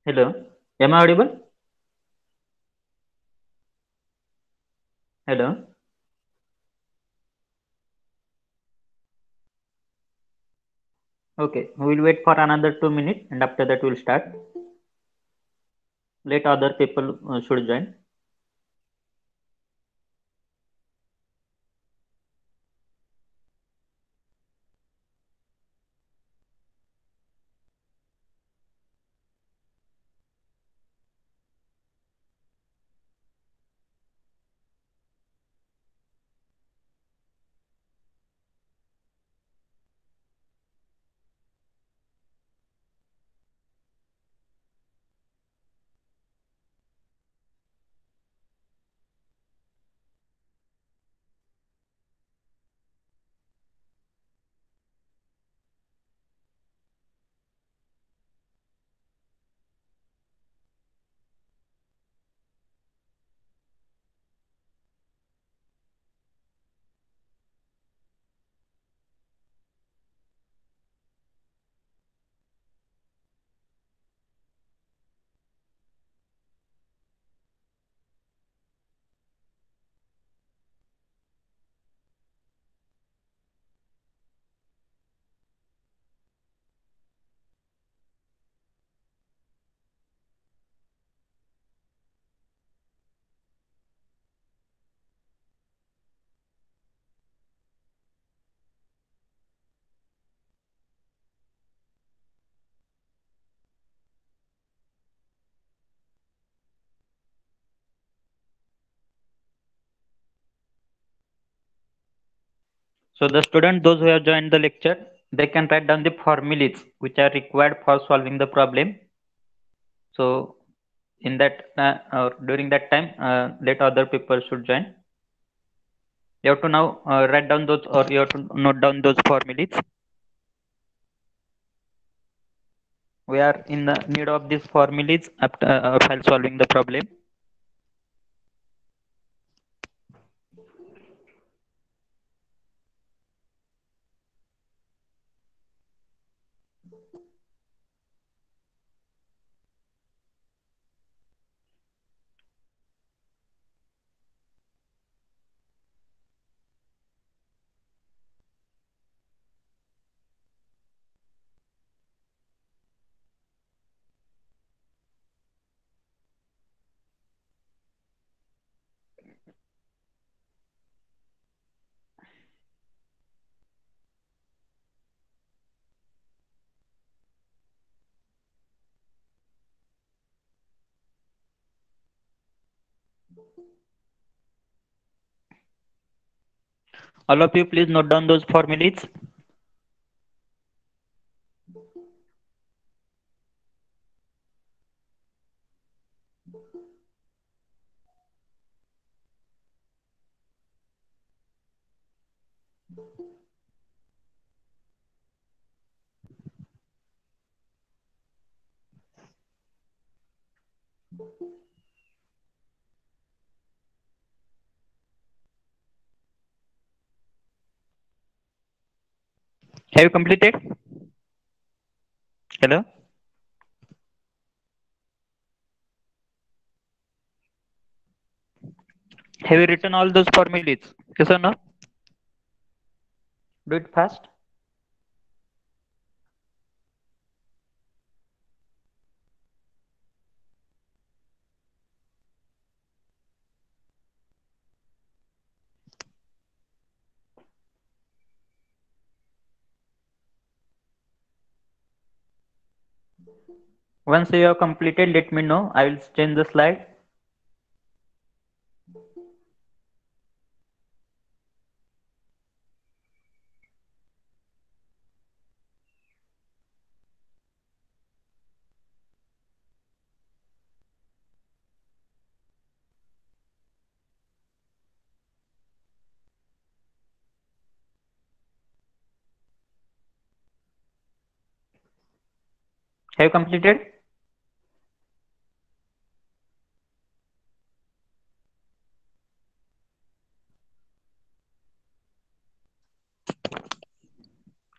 Hello, am I audible? Hello. Okay, we will wait for another 2 minutes and after that we'll start. Let other people should join. So the student, those who have joined the lecture, they can write down the formulas which are required for solving the problem. So in that or during that time, let other people should join. You have to now write down those or you have to note down those formulas. We are in the need of these formulas after while solving the problem. All of you, please note down those formulas. Have you completed? Hello? Have you written all those formulas? Yes or no? Do it fast. Once you have completed, let me know. I will change the slide. Have you completed?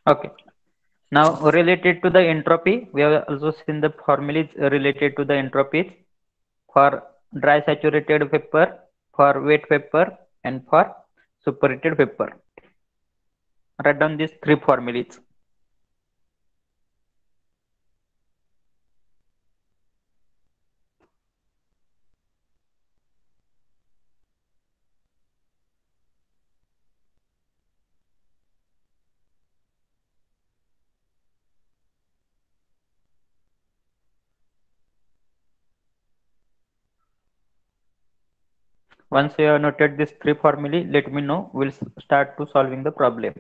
Okay. Now related to the entropy, we have also seen the formulas related to the entropies for dry saturated vapor, for wet vapor, and for superheated vapor. Write down these three formulas. Once you have noted these three formulae, let me know. We'll start to solving the problem.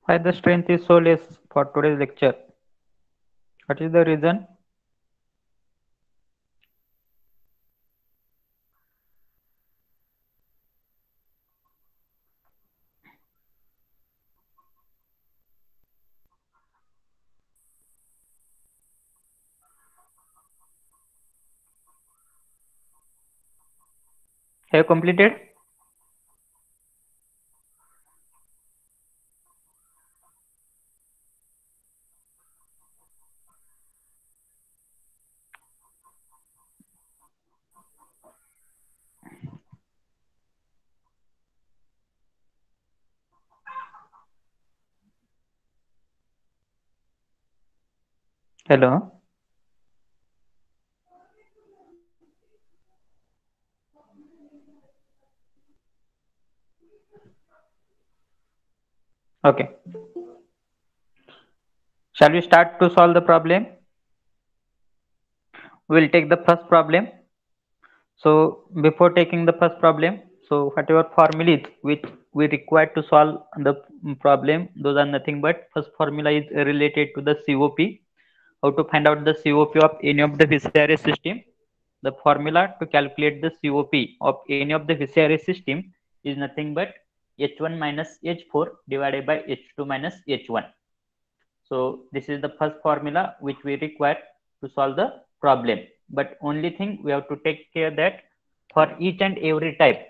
Why the strength is so less for today's lecture? What is the reason? Have you completed? Hello. Okay. Shall we start to solve the problem? We'll take the first problem. So before taking the first problem, so whatever formulas which we require to solve the problem, those are nothing but first formula is related to the COP. How to find out the COP of any of the VCRS system? The formula to calculate the COP of any of the VCRS system is nothing but H1 minus H4 divided by H2 minus H1. So this is the first formula which we require to solve the problem. But only thing we have to take care that for each and every type,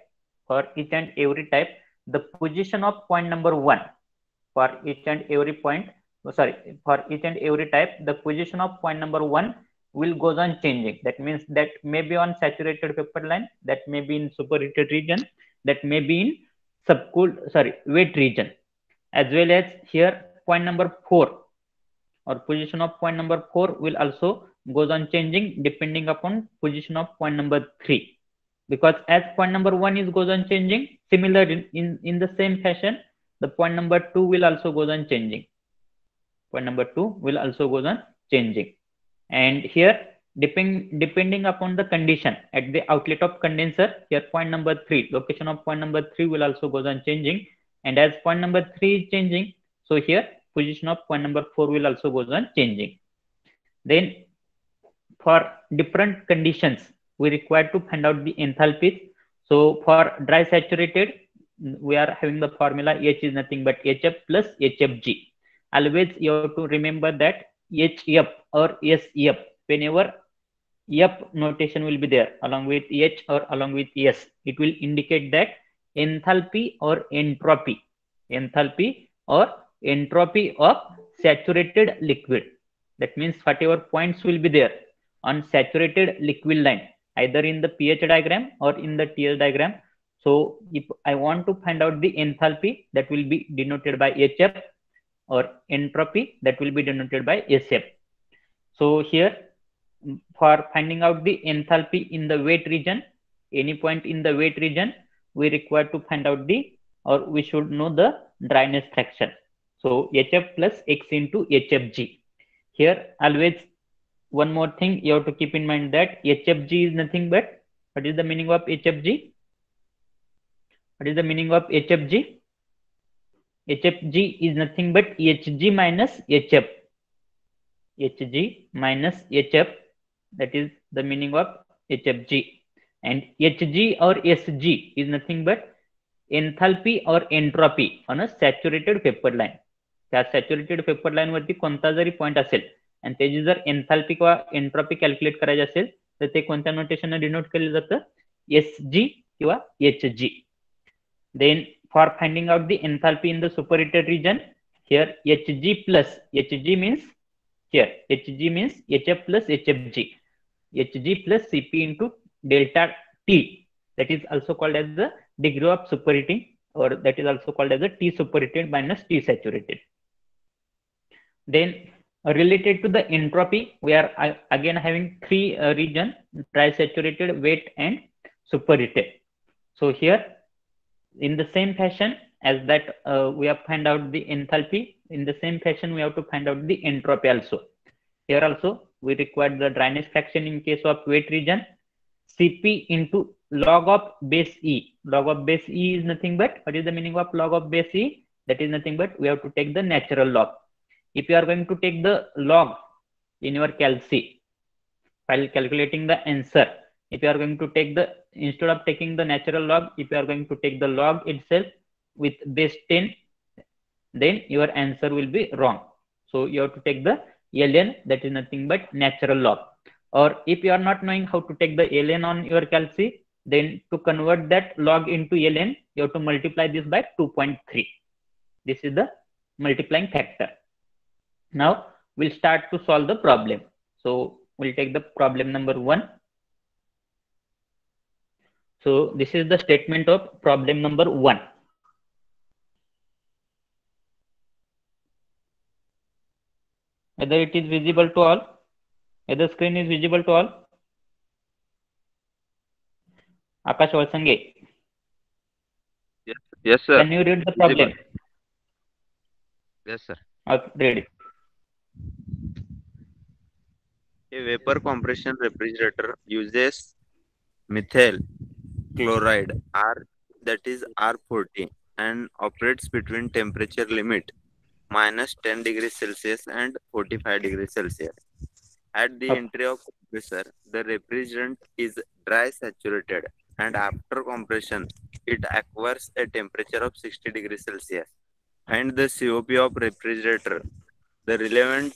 the position of point number one for each and every point, for each and every type, the position of point number one will goes on changing. That means that may be on saturated vapor line, that may be in superheated region, that may be in wet region, as well as here point number four or position of point number 4 will also goes on changing depending upon position of point number 3, because as point number 1 is goes on changing, similar in the same fashion the point number 2 will also goes on changing. Point number 2 will also goes on changing, and here depending upon the condition at the outlet of condenser, here point number 3, location of point number 3 will also goes on changing, and as point number 3 is changing, so here position of point number 4 will also goes on changing. Then for different conditions we require to find out the enthalpies. So for dry saturated we are having the formula H is nothing but HF plus HFG. Always you have to remember that HF or SF, whenever F notation will be there along with H or along with S, it will indicate that enthalpy or entropy of saturated liquid. That means whatever points will be there on saturated liquid line, either in the pH diagram or in the TS diagram. So if I want to find out the enthalpy, that will be denoted by HF, or entropy, that will be denoted by SF. So here for finding out the enthalpy in the wet region, any point in the wet region, we require to find out the, or we should know the dryness fraction. So HF plus X into HFG. Here always one more thing you have to keep in mind that HFG is nothing but, what is the meaning of HFG? What is the meaning of HFG? HFG is nothing but Hg minus HF. Hg minus HF, that is the meaning of HFG, and Hg or Sg is nothing but enthalpy or entropy on a saturated vapor line. त्या saturated paper line वरती कोणता जरी point असेल आणि त्याची जर enthalpy किंवा entropy calculate करायची असेल तर ते कोणत्या नोटेशन डिनोट केलं जातं? Sg किंवा Hg. Then for finding out the enthalpy in the superheated region, here Hg plus, Hg means here Hg means Hf plus Hfg, Hg plus Cp into delta T, that is also called as the degree of superheating, or that is also called as the T superheated minus T saturated. Then related to the entropy, we are again having three regions: dry, saturated, wet, and superheated. So here, in the same fashion as that we have find out the enthalpy, in the same fashion we have to find out the entropy also. Here also we require the dryness fraction in case of wet region, Cp into log of base E. Log of base E is nothing but, what is the meaning of log of base E? That is nothing but we have to take the natural log. If you are going to take the log in your calc while calculating the answer, if you are going to take the, instead of taking the natural log, if you are going to take the log itself with base 10, then your answer will be wrong. So you have to take the ln, that is nothing but natural log. Or if you are not knowing how to take the ln on your calc, then to convert that log into ln, you have to multiply this by 2.3. This is the multiplying factor. Now we'll start to solve the problem. So we'll take the problem number 1. So this is the statement of problem number 1. Whether it is visible to all, whether the screen is visible to all. Akash Walsange. Yes, sir. Can you read the problem? Yes, sir. Okay, read it. A vapor compression refrigerator uses methyl chloride R, that is R40, and operates between temperature limit minus 10 degrees Celsius and 45 degrees Celsius. At the entry of compressor, the refrigerant is dry saturated, and after compression, it acquires a temperature of 60 degrees Celsius. And the COP of refrigerator, the relevant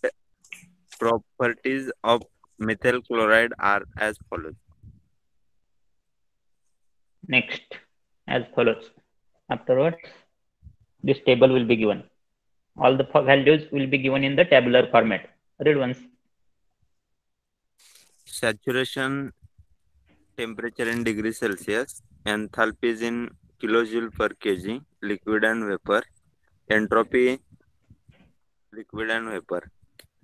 properties of methyl chloride are as follows. Next, as follows. Afterwards, this table will be given. All the values will be given in the tabular format. Read once. Saturation temperature in degrees Celsius, enthalpy is in kilojoule per kg, liquid and vapor, entropy, liquid and vapor,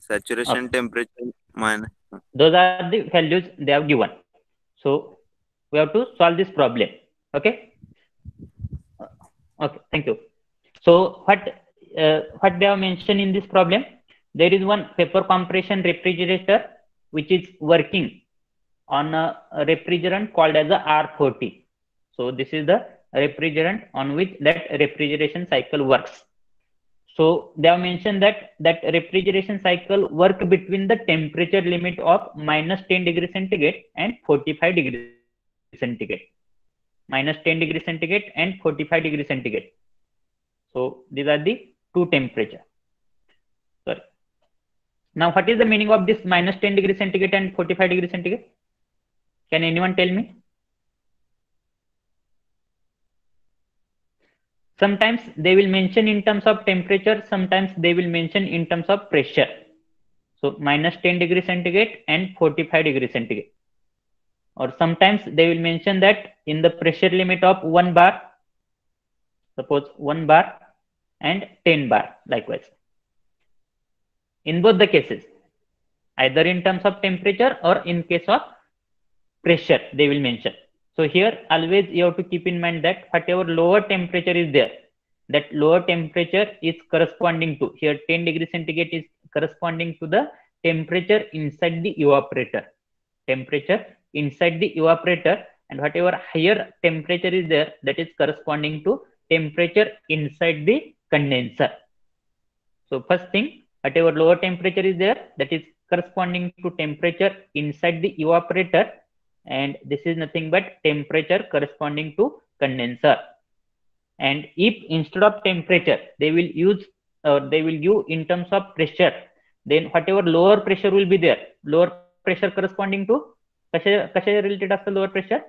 saturation temperature minus. Those are the values they have given. So we have to solve this problem. Okay. Okay. Thank you. So what they have mentioned in this problem? There is one vapor compression refrigerator which is working on a refrigerant called as a R40. So this is the refrigerant on which that refrigeration cycle works. So they have mentioned that refrigeration cycle work between the temperature limit of minus 10 degrees centigrade and 45 degrees centigrade. Minus 10 degrees centigrade and 45 degrees centigrade. So these are the two temperatures. Sorry. Now what is the meaning of this minus 10 degrees centigrade and 45 degrees centigrade? Can anyone tell me? Sometimes they will mention in terms of temperature, sometimes they will mention in terms of pressure. So minus 10 degrees centigrade and 45 degrees centigrade. Or sometimes they will mention that in the pressure limit of 1 bar, suppose 1 bar and 10 bar likewise. In both the cases, either in terms of temperature or in case of pressure, they will mention. So here always you have to keep in mind that whatever lower temperature is there, that lower temperature is corresponding to, here 10 degrees centigrade is corresponding to the temperature inside the evaporator. Temperature inside the evaporator, and whatever higher temperature is there, that is corresponding to temperature inside the condenser. So first thing, whatever lower temperature is there, that is corresponding to temperature inside the evaporator, and this is nothing but temperature corresponding to condenser. And if instead of temperature they will use they will give in terms of pressure, then whatever lower pressure will be there, lower pressure corresponding to कशा related असतं lower pressure?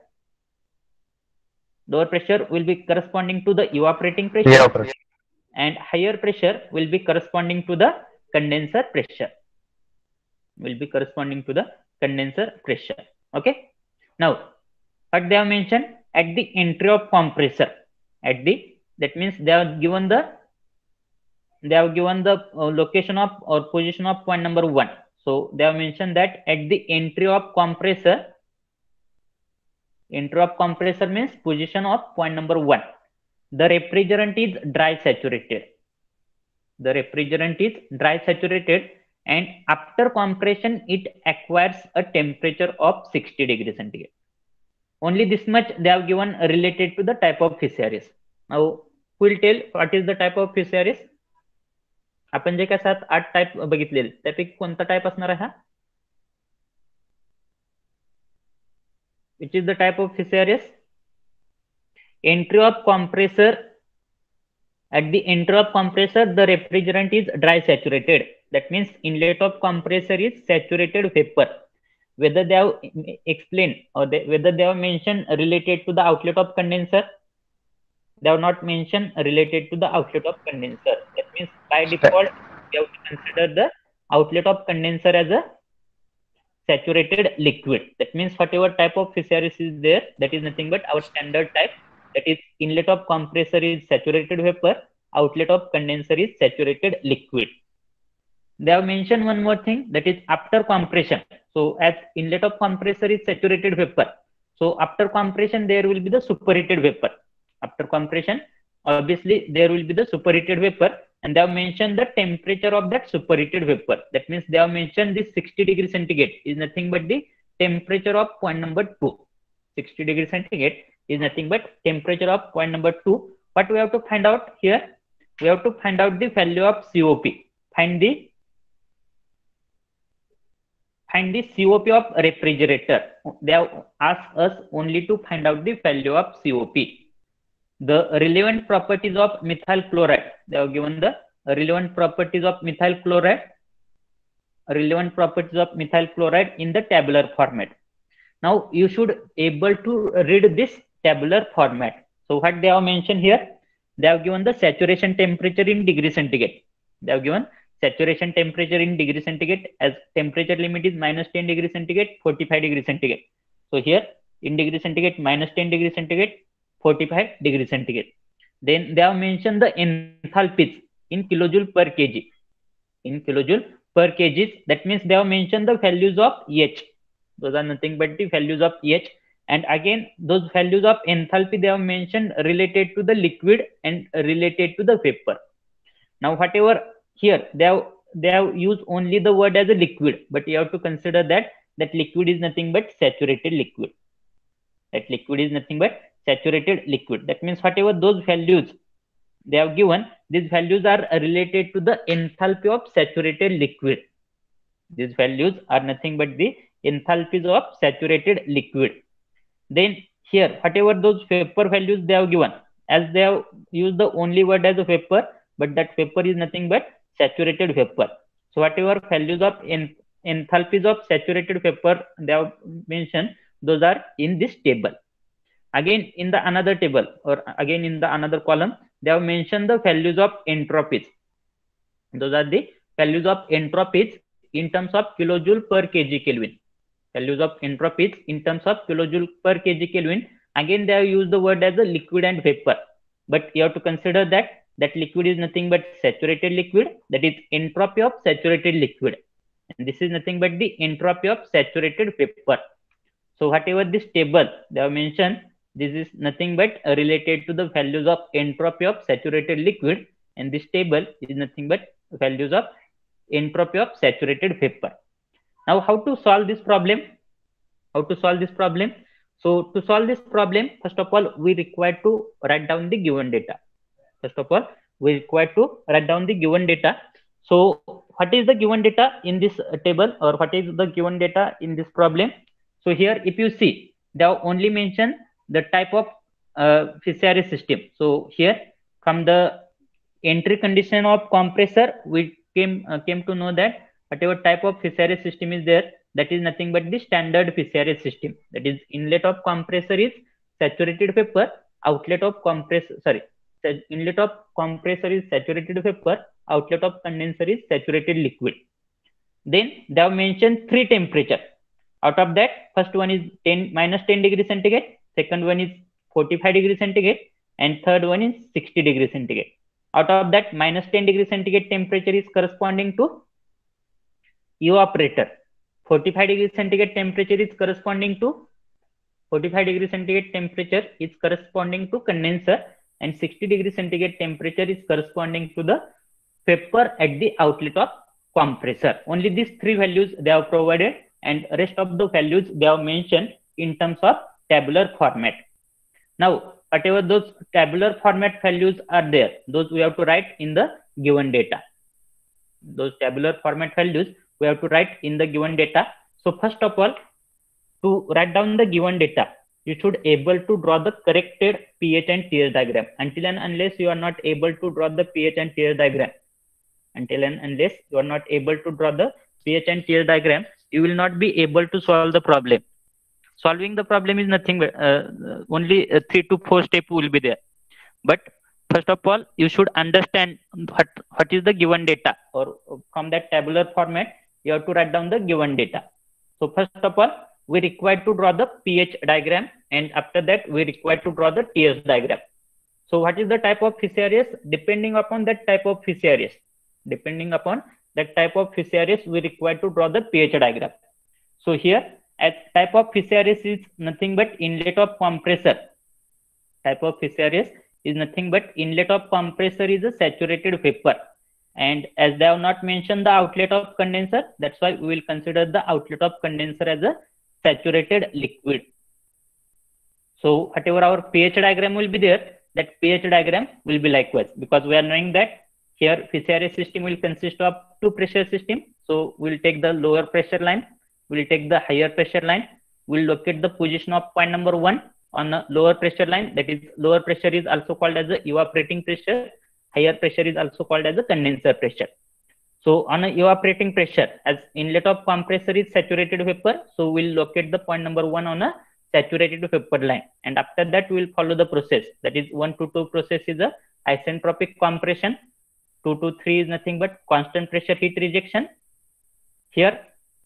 Lower pressure will be corresponding to the evaporating pressure, and higher pressure will be corresponding to the condenser pressure. Okay. Now, what they have mentioned at the entry of compressor, that means they have given the location of or position of point number 1. So they have mentioned that at the entry of compressor means position of point number 1, the refrigerant is dry saturated. And after compression it acquires a temperature of 60 degrees centigrade. Only this much they have given related to the type of fisheries. Now who will tell what is the type of fisheries? आपण जे काय 7-8 type बघितलेले त्यापैकी कोणता type असणार आहे हा? Which is the type of fisheries? Entry of compressor. At the entry of compressor, the refrigerant is dry saturated. That means inlet of compressor is saturated vapor. Whether they have explained or whether they have mentioned related to the outlet of condenser, they have not mentioned related to the outlet of condenser. That means by default we have to consider the outlet of condenser as a saturated liquid. That means whatever type of fisheries is there, that is nothing but our standard type. That is inlet of compressor is saturated vapor, outlet of condenser is saturated liquid. They have mentioned one more thing, that is after compression. So as inlet of compressor is saturated vapor, so after compression there will be the superheated vapor. After compression obviously there will be the superheated vapor, and they have mentioned the temperature of that superheated vapor. That means they have mentioned this 60 degrees centigrade is nothing but the temperature of point number 2. 60 degrees centigrade is nothing but temperature of point number 2. What we have to find out here? We have to find out the value of COP. Find the COP of refrigerator. They have asked us only to find out the value of COP. The relevant properties of methyl chloride. They have given the relevant properties of methyl chloride. In the tabular format. Now you should able to read this tabular format. So what they have mentioned here? They have given the saturation temperature in degree centigrade. They have given saturation temperature in degree centigrade as temperature limit is -10 degree centigrade, 45 degree centigrade. So here in degree centigrade -10 degree centigrade, 45 degree centigrade. Then they have mentioned the enthalpies in kilojoule per kg. That means they have mentioned the values of H. Those are nothing but the values of H. And again those values of enthalpy they have mentioned related to the liquid and related to the vapor. Now whatever here they have used only the word as a liquid, but you have to consider that liquid is nothing but saturated liquid. That means whatever those values they have given, these values are related to the enthalpy of saturated liquid. These values are nothing but the enthalpies of saturated liquid. Then here whatever those vapor values they have given, as they have used the only word as a vapor, but that vapor is nothing but saturated vapor. So whatever values of enthalpies of saturated vapor they have mentioned, those are in this table. Again in the another table or again in the another column, they have mentioned the values of entropies. Those are the values of entropies in terms of kilojoule per kg Kelvin. Values of entropies in terms of kilojoule per kg Kelvin. Again they have used the word as a liquid and vapor, but you have to consider that liquid is nothing but saturated liquid, that is entropy of saturated liquid, and this is nothing but the entropy of saturated vapor. So whatever this table they have mentioned, this is nothing but related to the values of entropy of saturated liquid, and this table is nothing but values of entropy of saturated vapor. Now how to solve this problem? So to solve this problem, first of all we require to write down the given data. So what is the given data in this table, or what is the given data in this problem? So here, if you see, they have only mentioned the type of Fissaris system. So here, from the entry condition of compressor, we came to know that whatever type of Fissaris system is there, that is nothing but the standard Fissaris system. That is, inlet of compressor is saturated vapor, outlet of compressor, inlet of compressor is saturated vapor, outlet of condenser is saturated liquid. Then they have mentioned three temperature. Out of that, first one is -10 degrees centigrade, second one is 45 degrees centigrade, and third one is 60 degrees centigrade. Out of that, -10 degrees centigrade temperature is corresponding to evaporator. 45 degrees centigrade temperature is corresponding to 45 degrees centigrade temperature is corresponding to condenser, and 60 degrees centigrade temperature is corresponding to the vapor at the outlet of compressor. Only these three values they have provided, and rest of the values they have mentioned in terms of tabular format. Now, whatever those tabular format values are there, those we have to write in the given data. Those tabular format values we have to write in the given data. So first of all, to write down the given data, you should able to draw the corrected pH and TS diagram. Until and unless you are not able to draw the pH and TS diagram, until and unless you are not able to draw the pH and TS diagram, you will not be able to solve the problem. Solving the problem is nothing but only 3 to 4 steps will be there. But first of all, you should understand what is the given data, or from that tabular format, you have to write down the given data. So first of all, we require to draw the pH diagram, and after that, we require to draw the TS diagram. So what is the type of Fissaris? Depending upon that type of Fissaris, we require to draw the pH diagram. So here, as type of Fissaris is nothing but inlet of compressor. Type of Fissaris is nothing but inlet of compressor is a saturated vapor, and as they have not mentioned the outlet of condenser, that's why we will consider the outlet of condenser as a saturated liquid. So whatever our pH diagram will be there, that pH diagram will be likewise, because we are knowing that here Fissaris system will consist of two pressure system. So we'll take the lower pressure line, we'll take the higher pressure line, we'll locate the position of point number 1 on the lower pressure line. That is, lower pressure is also called as the evaporating pressure, higher pressure is also called as the condenser pressure. So on a evaporating pressure, as inlet of compressor is saturated vapor, so we'll locate the point number 1 on a saturated vapor line, and after that we will follow the process. That is, 1 to 2 process is a isentropic compression, 2 to 3 is nothing but constant pressure heat rejection. Here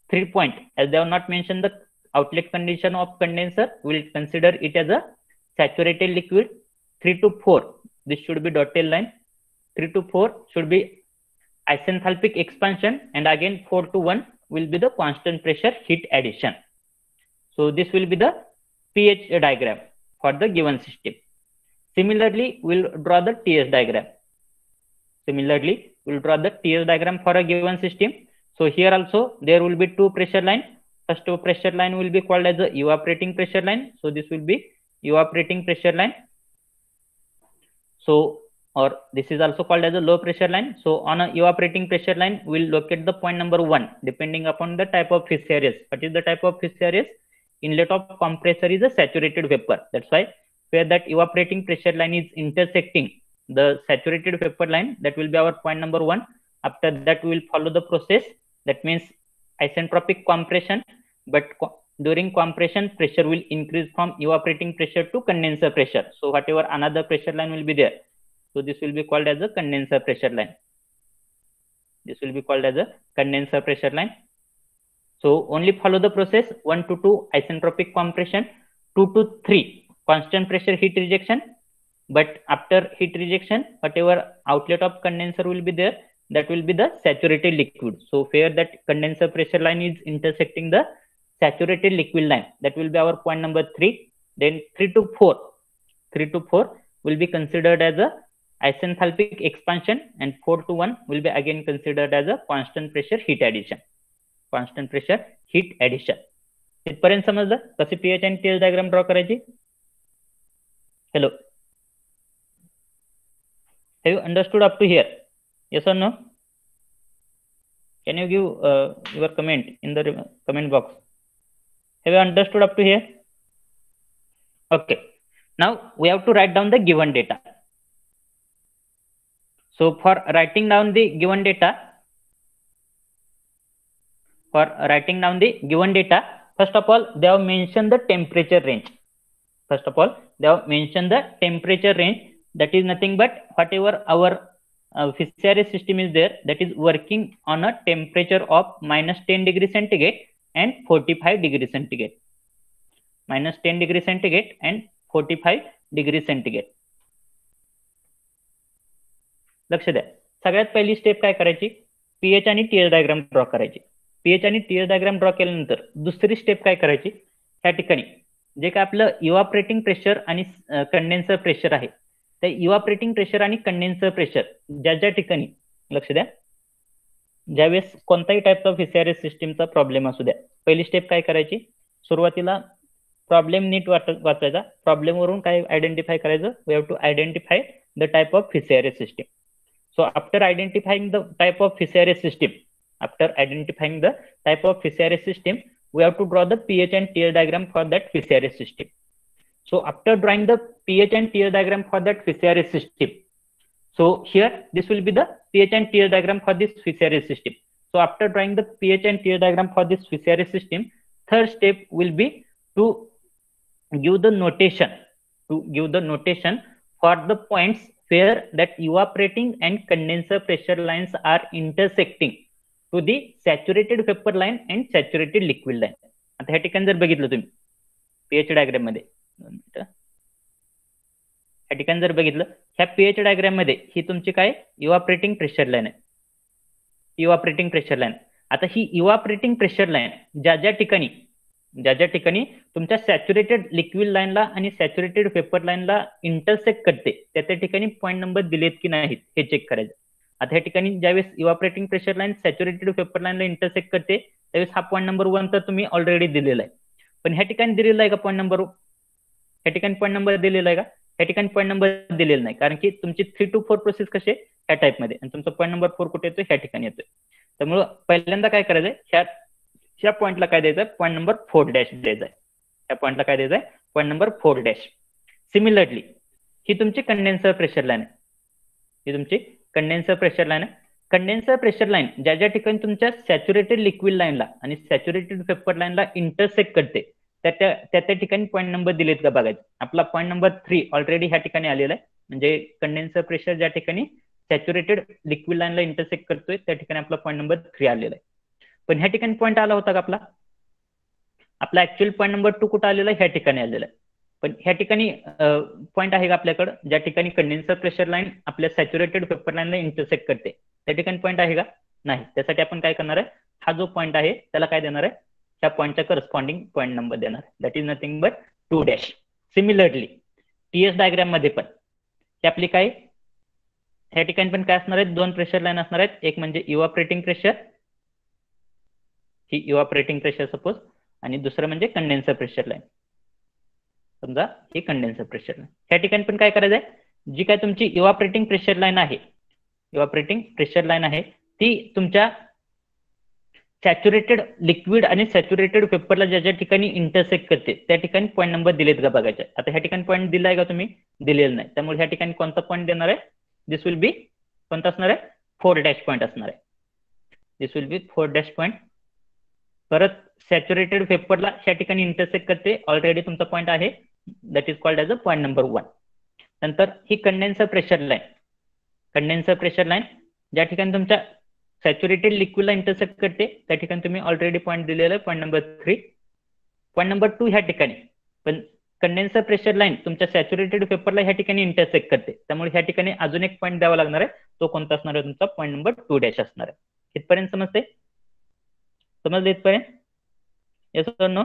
3 point, as they have not mentioned the outlet condition of condenser, we will consider it as a saturated liquid. 3 to 4, this should be dotted line. 3 to 4 should be isenthalpic expansion, and again 4 to 1 will be the constant pressure heat addition. So this will be the pH diagram for the given system. Similarly, we'll draw the TS diagram. For a given system. So here also there will be two pressure line. First pressure line will be called as the evaporating pressure line. So this will be evaporating pressure line. So, or this is also called as a low pressure line. So on a evaporating pressure line, we'll locate the point number 1 depending upon the type of Fissaris. What is the type of Fissaris? Inlet of compressor is a saturated vapor. That's why where that evaporating pressure line is intersecting the saturated vapor line, that will be our point number 1. After that, we will follow the process. That means isentropic compression, but during compression, pressure will increase from evaporating pressure to condenser pressure. So whatever another pressure line will be there, so this will be called as a condenser pressure line. So only follow the process. 1 to 2 isentropic compression, 2 to 3 constant pressure heat rejection. But after heat rejection, whatever outlet of condenser will be there, that will be the saturated liquid. So where that condenser pressure line is intersecting the saturated liquid line, that will be our point number 3. Then 3 to 4 will be considered as a isenthalpic expansion, and 4 to 1 will be again considered as a constant pressure heat addition. इथपर्यंत समजलं कसे pH आणि TS diagram draw करायची? Hello, have you understood up to here? Yes or no? Can you give your comment in the comment box? Have you understood up to here? Okay. Now we have to write down the given data. So for writing down the given data, first of all, they have mentioned the temperature range. First of all, they have mentioned the temperature range. That is nothing but whatever our Fissaris system is there, that is working on a temperature of -10 degree centigrade and 45 degree centigrade. -10 degree centigrade and 45 degree centigrade. लक्ष द्या. सगळ्यात पहिली step काय करायची, pH आणि TH diagram draw करायची. PH आणि TH diagram draw केल्यानंतर दुसरी स्टेप काय करायची, त्या ठिकाणी जे काय आपलं इव्हापरेटिंग प्रेशर आणि कंडेन्सर प्रेशर आहे, त्या इव्हापरेटिंग प्रेशर आणि कंडेन्सर प्रेशर ज्या ठिकाणी, लक्ष द्या, ज्यावेळेस कोणताही टाईप ऑफ फिसारिस सिस्टीमचा प्रॉब्लेम असू द्या, पहिली स्टेप काय करायची, सुरुवातीला प्रॉब्लेम नीट वाचायचा. प्रॉब्लेम वरून काय आयडेंटिफाय करायचं, we have to identify the type of फिसारिस system. So after identifying the type of Fissaris system, we have to draw the pH and TH diagram for that Fissaris system. So after drawing the pH and TH diagram for that Fissaris system, so here this will be the pH and TH diagram for this Fissaris system. So after drawing the pH and TH diagram for this Fissaris system, third step will be to give the notation for the points where that evaporating and condenser pressure lines are intersecting to the saturated vapor line and saturated liquid line. आता ह्या ठिकाणी जर बघितलं तुम्ही pH diagram मध्ये, ह्या ठिकाणी जर बघितलं, ह्या पीएच डायग्राम मध्ये ही तुमची काय इव्हापरेटिंग प्रेशर लाईन आहे. इव्हापरेटिंग प्रेशर लाईन. आता ही इव्हापरेटिंग प्रेशर लाईन ज्या ठिकाणी तुमच्या सॅच्युरेटेड लिक्विड लाईनला आणि सॅच्युरेटेड वेपर लाईनला इंटरसेक्ट करते, त्या ठिकाणी पॉईंट नंबर दिलेत की नाहीत हे चेक करायचं. आता ह्या ठिकाणी ज्यावेळेस इव्हापरेटिंग प्रेशर लाईन सॅच्युरेटेड वेपर लाईनला इंटरसेक्ट करते, त्यावेळेस हा पॉईंट नंबर 1 तर तुम्ही ऑलरेडी दिलेला आहे. पण ह्या ठिकाणी दिलेला आहे का पॉईंट नंबर, ह्या ठिकाणी पॉईंट नंबर दिलेला आहे का, ह्या ठिकाणी पॉईंट नंबर दिलेला नाही, कारण की तुमची 3 to 4 प्रोसेस कसे ह्या टाइप मध्ये, आणि तुमचा पॉईंट नंबर 4 कुठे येतोय, ह्या ठिकाणी येतोय. त्यामुळे पहिल्यांदा काय करायचंय, ह्या पॉइंटला काय द्यायचं, पॉईंट नंबर 4 डॅश द्यायचा आहे. त्या पॉइंटला काय द्यायचं, पॉईंट नंबर 4 डॅश. सिमिलरली ही तुमची कंडेन्सर प्रेशर लाईन आहे, ही तुमची कंडेन्सर प्रेशर लाईन आहे. कंडेन्सर प्रेशर लाईन ज्या ठिकाणी तुमच्या सॅच्युरेटेड लिक्विड लाईनला आणि सॅच्युरेटेड वेपर लाईनला इंटरसेक्ट करते, त्या ठिकाणी पॉईंट नंबर दिलेत का बघायचं. आपला पॉईंट नंबर 3 ऑलरेडी ह्या ठिकाणी आलेला आहे, म्हणजे कंडेन्सर प्रेशर ज्या ठिकाणी सॅच्युरेटेड लिक्विड लाईनला इंटरसेक्ट करतोय त्या ठिकाणी आपला पॉईंट नंबर 3 आलेला आहे. पण ह्या ठिकाणी पॉईंट आला होता का आपला ऍक्च्युअल पॉईंट नंबर 2 कुठं आलेला आहे, ह्या ठिकाणी आलेला आहे. पण ह्या ठिकाणी पॉईंट आहे का आपल्याकडे, ज्या ठिकाणी कंडेन्सर प्रेशर लाईन आपल्या सॅच्युरेटेड वेपर लाईनला इंटरसेक्ट करते, त्या ठिकाणी पॉईंट आहे का, नाही. त्यासाठी आपण काय करणार आहे, हा जो पॉईंट आहे त्याला काय देणार आहे, त्या पॉईंटचा करस्पॉन्डिंग पॉईंट नंबर देणार, that is nothing but 2 dash. Similarly TS diagram मध्ये पण ही आपली काय, ह्या ठिकाणी पण काय असणार आहेत, 2 प्रेशर लाईन असणार आहेत. एक म्हणजे इव्हापरेटिंग प्रेशर, ही इव्हापरेटिंग प्रेशर सपोज, आणि दुसरं म्हणजे कंडेन्सर प्रेशर लाईन. समजा ही कंडेन्सर प्रेशर लाईन. ह्या ठिकाणी पण काय करायचंय, जी काय तुमची इव्हापरेटिंग प्रेशर लाईन आहे, ती तुमच्या सॅच्युरेटेड लिक्विड आणि सॅच्युरेटेड वेपरला ज्या ठिकाणी इंटरसेक्ट करते त्या ठिकाणी पॉईंट नंबर दिलेत का बघायचे. आता ह्या ठिकाणी पॉईंट दिलाय का तुम्ही, दिलेलं नाही. त्यामुळे ह्या ठिकाणी कोणता पॉईंट देणार आहे, दिस विल बी कोणता असणार आहे, 4 डॅश पॉईंट असणार आहे. This will B 4 dash point. परत सॅच्युरेटेड वेपरला ह्या ठिकाणी इंटरसेक्ट करते, ऑलरेडी तुमचा पॉईंट आहे, that is called as a point number 1. नंतर ही कंडेन्सर प्रेशर लाईन ज्या ठिकाणी तुमच्या सॅच्युरेटेड लिक्विडला इंटरसेक्ट करते त्या ठिकाणी तुम्ही ऑलरेडी पॉईंट दिलेला आहे, पॉईंट नंबर 3. पॉईंट नंबर 2 ह्या ठिकाणी, पण कंडेन्सर प्रेशर लाईन तुमच्या सॅच्युरेटेड वेपरला ह्या ठिकाणी इंटरसेक्ट करते, त्यामुळे ह्या ठिकाणी अजून एक पॉईंट द्यावा लागणार आहे. तो कोणता असणार आहे, तुमचा पॉईंट नंबर 2 डॅश असणार आहे. इथपर्यंत समजते, समजले इथपर्यंत, येस और नो,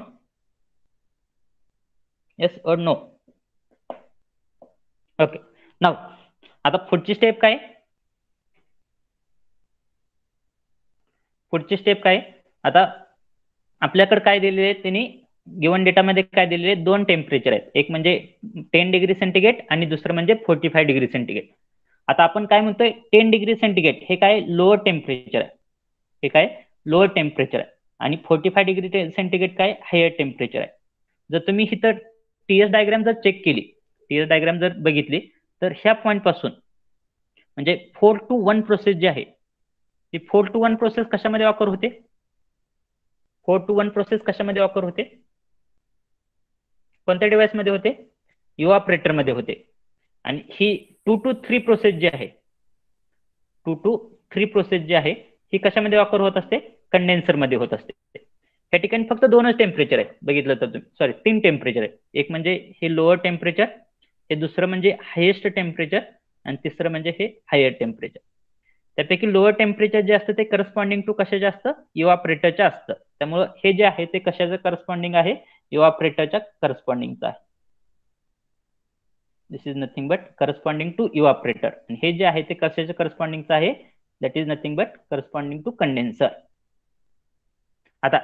येस और नो. ओके. नाव आता पुढची स्टेप काय, आता आपल्याकडे काय दिलेले आहे, त्यांनी गिवन डेटामध्ये काय दिलेले, 2 टेम्परेचर आहेत. एक म्हणजे 10 डिग्री सेंटीग्रेड आणि दुसरं म्हणजे 45 डिग्री सेंटीग्रेड. आता आपण काय म्हणतोय, 10 डिग्री सेंटीग्रेड हे काय लोअर टेम्परेचर आहे, आणि 45 डिग्री सेंटीग्रेड काय हायर टेम्परेचर आहे. जर तुम्ही इथं टीएस डायग्राम जर चेक केली, टीएस डायग्राम जर बघितली, तर ह्या पॉईंट पासून म्हणजे 4 to 1 प्रोसेस जी आहे ती 4 to 1 प्रोसेस कशामध्ये ऑकर होते? 4 to 1 प्रोसेस कशामध्ये ऑकर होते? कोणत्या डिव्हाइस मध्ये होते? इव्हॅपोरेटर मध्ये होते. आणि ही 2 to 3 प्रोसेस जी आहे, 2 to 3 प्रोसेस जी आहे ही कशामध्ये ऑकर होत असते? कंडेन्सर मध्ये होत असते. या ठिकाणी फक्त दोनच टेम्परेचर आहे बघितलं तर तुम्ही, सॉरी 3 टेम्परेचर आहे. एक म्हणजे हे लोअर टेम्परेचर, हे दुसरं म्हणजे हायेस्ट टेम्परेचर, आणि तिसरं म्हणजे हे हायर टेम्परेचर. त्यापैकी लोअर टेम्परेचर जे असतं ते करस्पॉन्डिंग टू कशाचे असतं? इव्हॅपोरेटरच्या असतं. त्यामुळे हे जे आहे ते कशाचं करस्पॉन्डिंग आहे? इव्हॅपोरेटरच्या करस्पॉन्डिंगचं आहे. This is nothing but corresponding to evaporator. आणि हे जे आहे ते कशाच्या करस्पॉन्डिंगचं आहे? That is nothing but corresponding to condenser. आता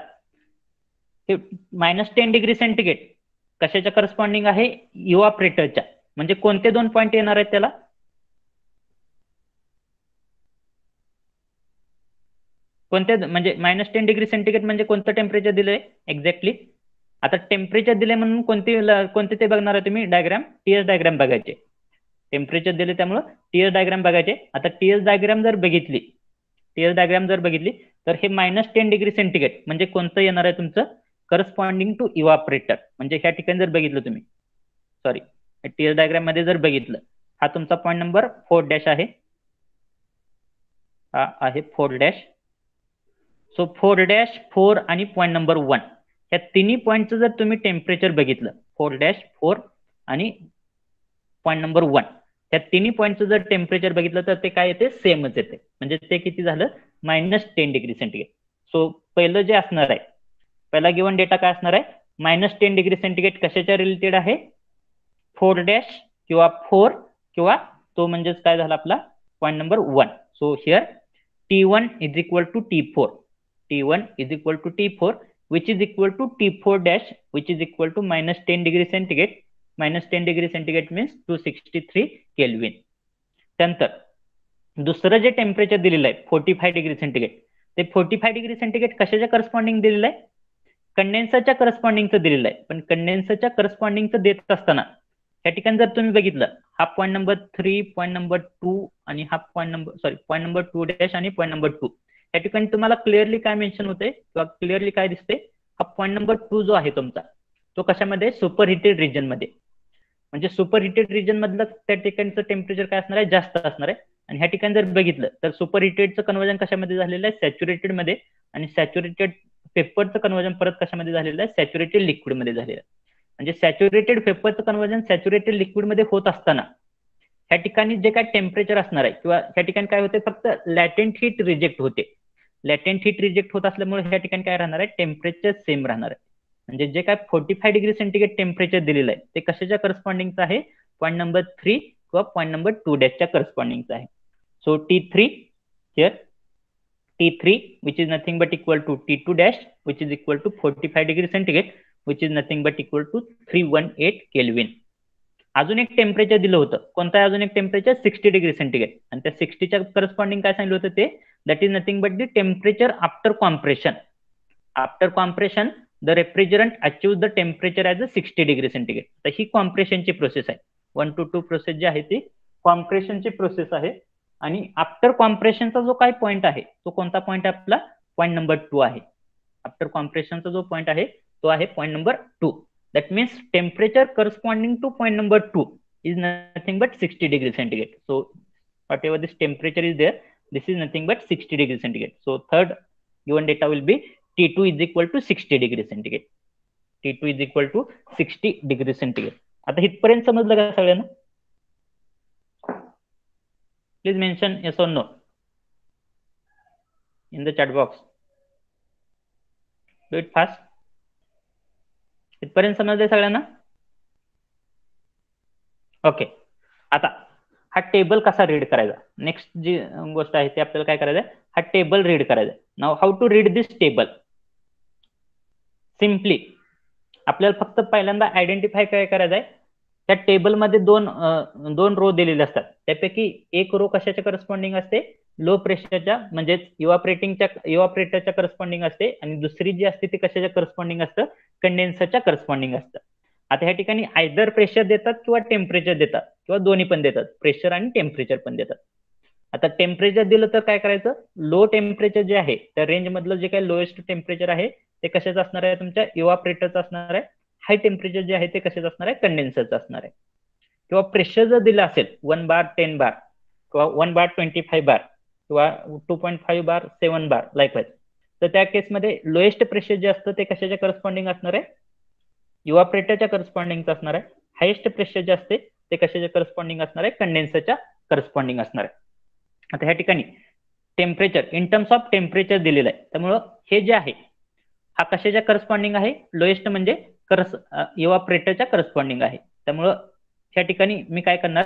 हे -10 डिग्री सेंटीग्रेड कशाच्या करस्पॉन्डिंग आहे? इव्हॅपोरेटरच्या. म्हणजे कोणते दोन पॉईंट येणार आहेत त्याला? कोणत्या, म्हणजे -10 डिग्री सेंटीग्रेड म्हणजे कोणतं टेम्परेचर दिलंय एक्झॅक्टली? आता टेम्परेचर दिले म्हणून कोणते ते बघणार आहे तुम्ही डायग्राम? टीएस डायग्राम बघायचे. टेम्परेचर दिले त्यामुळे टीएस डायग्राम बघायचे. आता टीएस डायग्राम जर बघितली, तर हे -10 डिग्री सेंटीग्रेड म्हणजे कोणतं येणार आहे तुमचं? Corresponding to evaporator. म्हणजे ह्या ठिकाणी जर बघितलं तुम्ही, सॉरी टीएस डायग्राम मध्ये जर बघितलं, हा तुमचा पॉईंट नंबर 4' आहे, हा आहे 4'. सो 4' 4 आणि पॉईंट नंबर 1 या तिन्ही पॉईंटचं जर तुम्ही टेम्परेचर बघितलं, 4' 4 आणि पॉईंट नंबर 1 या तिन्ही पॉईंटचं जर टेम्परेचर बघितलं तर ते काय येते? सेमच येते. म्हणजे ते किती झालं? -10 डिग्री सेंटीग्रेड. सो पहिलं जे असणार आहे, पहिला गिवन डेटा काय असणार आहे? -10 डिग्री सेंटीग्रेड कशाच्या रिलेटेड आहे? 4' किंवा 4 किंवा तो म्हणजेच काय झाला आपला point number 1. So here T1 is equal to T4. T1 is equal to T4 which is equal to T4 dash which is equal to -10 degree centigrade. -10 degree centigrade means 263 Kelvin. त्यानंतर दुसरं जे टेम्परेचर दिलेलं आहे 45 degree centigrade, ते 45 degree centigrade कशाच्या corresponding दिलेलं आहे? कंडेन्सरच्या करस्पॉन्डिंगचं दिलेलं आहे. पण कंडेन्सरच्या करस्पॉन्डिंगचं देत असताना या ठिकाणी जर तुम्ही बघितलं, हा पॉईंट नंबर 3, पॉईंट नंबर 2 आणि हा पॉईंट नंबर 2' आणि पॉईंट नंबर 2 या ठिकाणी तुम्हाला क्लिअरली काय मेन्शन होते किंवा क्लिअरली काय दिसते? हा पॉईंट नंबर 2 जो आहे तुमचा, तो कशामध्ये? सुपर हिटेड रिजन मध्ये. म्हणजे सुपर हिटेड रिजन मधलं त्या ठिकाणचं टेम्परेचर काय असणार आहे? जास्त असणार आहे. आणि ह्या ठिकाणी जर बघितलं तर सुपर हिटेडचं कन्वर्जन कशामध्ये झालेलं आहे? सॅच्युरेटेड मध्ये. आणि सॅच्युरेटेड पेपरचं कन्वर्जन परत कशामध्ये झालेलं आहे? सॅच्युरेटेड लिक्विड मध्ये झालेलं आहे. म्हणजे सॅच्युरेटेड पेपरचं कन्वर्जन सॅच्युरेटेड लिक्विड मध्ये होत असताना ह्या ठिकाणी जे काय टेम्परेचर असणार आहे किंवा ह्या ठिकाणी काय होते? फक्त लॅटेंट हीट रिजेक्ट होते. लॅटेंट हीट रिजेक्ट होत असल्यामुळे ह्या ठिकाणी काय राहणार आहे? टेम्परेचर सेम राहणार आहे. म्हणजे जे काय 45 डिग्री सेंटीग्रेड टेम्परेचर दिलेलं आहे ते कशाच्या करस्पॉन्डिंगचं आहे? पॉईंट नंबर 3 किंवा पॉईंट नंबर 2' करस्पॉन्डिंगचं आहे. So T3 here, T3 which is nothing but equal to T2 dash which is equal to 45 degree centigrade which is nothing but equal to 318 Kelvin. अजून एक टेम्परेचर दिलं होतं. कोणतं आहे अजून एक टेम्परेचर? 60 degree centigrade. आणि त्या 60च्या करस्पॉन्डिंग काय सांगितलं होतं ते? That is nothing but the temperature after compression. After compression the refrigerant achieve the temperature as a 60 degree centigrade. तर ही कॉम्प्रेशनची प्रोसेस आहे. 1 to 2 प्रोसेस जी आहे ती कॉम्प्रेशनची प्रोसेस आहे. आणि आफ्टर कॉम्प्रेशनचा जो काय पॉईंट आहे तो कोणता पॉईंट आहे आपला? पॉईंट नंबर 2 आहे. आफ्टर कॉम्प्रेशनचा जो पॉईंट आहे तो आहे point number 2. That means temperature corresponding to point number 2 is nothing but 60 degree centigrade. So whatever this temperature is there, this is nothing but 60 degree centigrade. So third given data will be T2 is equal to 60 degree centigrade. T2 is equal to 60 degree centigrade. आता इथपर्यंत समजलं का सगळ्यांना? Please mention yes or no in the chat box. Do it fast. इथपर्यंत समजले सगळ्यांना? Okay. आता हा टेबल कसा रीड करायचा? नेक्स्ट जी गोष्ट आहे ती आपल्याला काय करायचं आहे? हा टेबल रीड करायचा. Now how to read this table? Simply आपल्याला फक्त पहिल्यांदा आयडेंटिफाय काय करायचं आहे? त्या टेबलमध्ये दोन रो दिलेले असतात. त्यापैकी एक रो कशाच्या करस्पॉन्डिंग असते? लो प्रेशरच्या म्हणजेच इव्हापरेटरच्या करस्पॉन्डिंग असते, आणि दुसरी जी असते ती कशाच्या करस्पॉन्डिंग असतं, कंडेन्सरच्या करस्पॉन्डिंग असतं. आता ह्या ठिकाणी आयदर प्रेशर देतात किंवा टेम्परेचर देतात किंवा दोन्ही पण देतात, प्रेशर आणि टेम्परेचर पण देतात. आता टेम्परेचर दिलं तर काय करायचं, लो टेम्परेचर जे आहे त्या रेंज मधलं जे काही लोएस्ट टेम्परेचर आहे ते कशाचं असणार आहे, तुमच्या इव्हापरेटरचं असणार आहे. हाय टेम्परेचर जे आहे ते कशाचं असणार आहे, कंडेन्सरचं असणार आहे. किंवा प्रेशर जर दिलं असेल 1 बार 10 बार किंवा 1 बार 25 बार किंवा 2.5 बार 7 बार लाईकवाईज, तर त्या केसमध्ये लोएस्ट प्रेशर जे असतं ते कशाच्या करस्पॉन्डिंग असणार आहे, इव्हापरेटरच्या करस्पॉन्डिंगचं असणार आहे. हायेस्ट प्रेशर जे असते ते कशाच्या करस्पॉन्डिंग असणार आहे, कंडेन्सरच्या करस्पॉन्डिंग असणार आहे. आता ह्या ठिकाणी temperature in terms of temperature दिलेलं आहे, त्यामुळं हे जे आहे हा कशाच्या करस्पॉन्डिंग आहे, लोएस्ट म्हणजे इव्हापरेटरच्या करस्पॉन्डिंग आहे. त्यामुळं ह्या ठिकाणी मी काय करणार,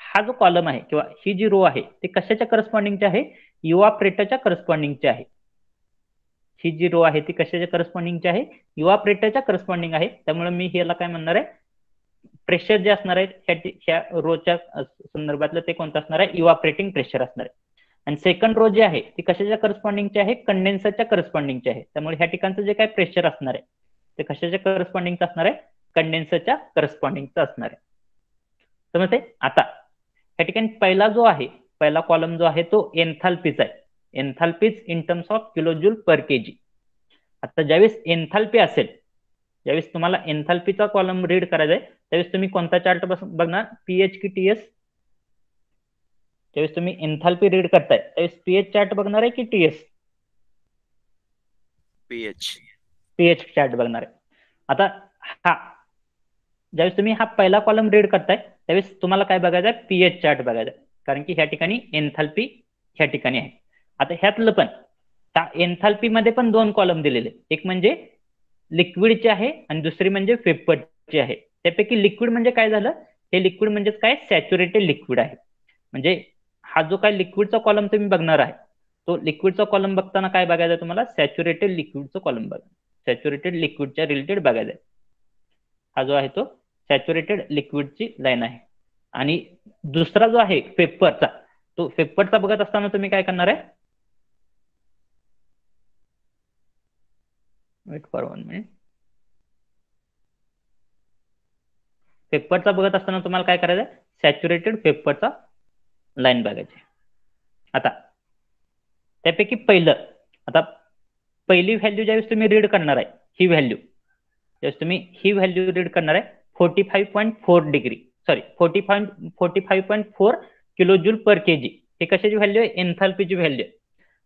हा जो कॉलम आहे किंवा ही जी रो आहे ते कशाच्या करस्पॉन्डिंगची आहे, इव्हापरेटरच्या करस्पॉन्डिंगची आहे. ही जी रो आहे ती कशाच्या करस्पॉन्डिंगची आहे, इव्हापरेटरच्या करस्पॉन्डिंग आहे. त्यामुळे मी ह्याला काय म्हणणार आहे, प्रेशर जे असणार आहे ह्या रोच्या संदर्भातलं ते कोणतं असणार आहे, इव्हापरेटिंग प्रेशर असणार आहे. आणि सेकंड रो जी आहे ती कशाच्या करस्पॉन्डिंगची आहे, कंडेन्सरच्या करस्पॉन्डिंगची आहे. त्यामुळे ह्या ठिकाणचं जे काय प्रेशर असणार आहे ते कशाच्या करस्पॉन्डिंगचं असणार आहे, कंडेन्सरच्या करस्पॉन्डिंगचं असणार आहे. समजते. आता ह्या ठिकाणी पहिला जो आहे, पहिला कॉलम जो आहे तो एन्थाल्पीचा आहे. Enthalpies in terms of kilojoule per kg. आता ज्यावेळेस एन्थाल्पी असेल, ज्यावेळेस तुम्हाला एन्थाल्पीचा कॉलम रीड करायचा आहे त्यावेळेस तुम्ही कोणता चार्ट बघणार, पीएच की टीएस. ज्यावेळेस तुम्ही एन्थाल्पी रीड करताय त्यावेळेस पीएच चार्ट बघणार आहे की टीएस, पीएच चार्ट बघणार आहे. आता हा ज्यावेळेस तुम्ही हा पहिला कॉलम रीड करताय त्यावेळेस तुम्हाला काय बघायचं आहे, पीएच चार्ट बघायचा आहे, कारण की ह्या ठिकाणी एन्थाल्पी ह्या ठिकाणी आहे. आता ह्यातलं पण एन्थाल्पी मध्ये पण दोन कॉलम दिलेले, एक म्हणजे लिक्विडचे आहे आणि दुसरी म्हणजे वेपरचे आहे. त्यापैकी लिक्विड म्हणजे काय झालं, हे लिक्विड म्हणजे काय, सॅच्युरेटेड लिक्विड आहे. म्हणजे हा जो काय लिक्विडचा कॉलम तुम्ही बघणार आहे तो लिक्विडचा कॉलम बघताना काय बघायचं तुम्हाला, सॅच्युरेटेड लिक्विडचा कॉलम बघा, सॅच्युरेटेड लिक्विडच्या रिलेटेड बघायचं आहे. हा जो आहे तो सॅच्युरेटेड लिक्विडची लाईन आहे. आणि दुसरा जो आहे पेपरचा, तो पेपरचा बघत असताना तुम्ही काय करणार आहे, वेट फॉर 1 मिनिट. पेपरचा बघत असताना तुम्हाला काय करायचं, सॅच्युरेटेड पेपरचा लाईन बघायची. आता त्यापैकी पहिलं, आता पहिली व्हॅल्यू ज्यावेळेस तुम्ही रीड करणार आहे, ही व्हॅल्यू ज्यावेळेस तुम्ही ही व्हॅल्यू रीड करणार आहे 45.4 degree, sorry 45.4 kilojoule per KG, हे कशाची व्हॅल्यू आहे, एन्थाल्पीची व्हॅल्यू आहे.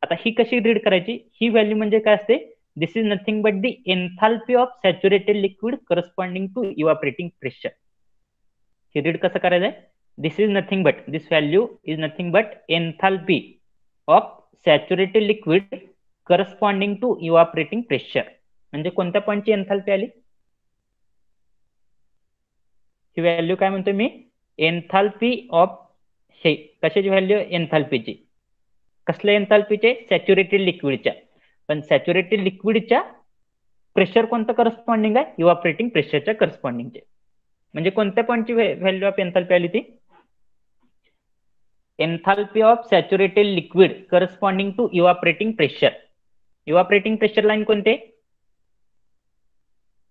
आता ही कशी रीड करायची, ही व्हॅल्यू म्हणजे काय असते, this is nothing but the enthalpy of saturated liquid corresponding to evaporating pressure. हे रीड कसं करायचंय, this is nothing but, this value is nothing but enthalpy of saturated liquid corresponding to evaporating pressure. म्हणजे कोणत्या पॉईंटची enthalpy आली, ही value काय म्हणतोय मी, enthalpy of, हे कशाची व्हॅल्यू, एन्थाल्पीची. कसल्या एन्थाल्पीचे, सॅच्युरेटेड लिक्विडच्या. पण सॅच्युरेटेड लिक्विडच्या प्रेशर कोणतं करस्पॉन्डिंग आहे, इव्हापरेटिंग प्रेशरच्या करस्पॉन्डिंगचे. म्हणजे कोणत्या पॉईंटची व्हॅल्यू ऑफ एन्थाल्पी आली ती, enthalpy of saturated liquid corresponding to evaporating pressure. Evaporating pressure line कोणते,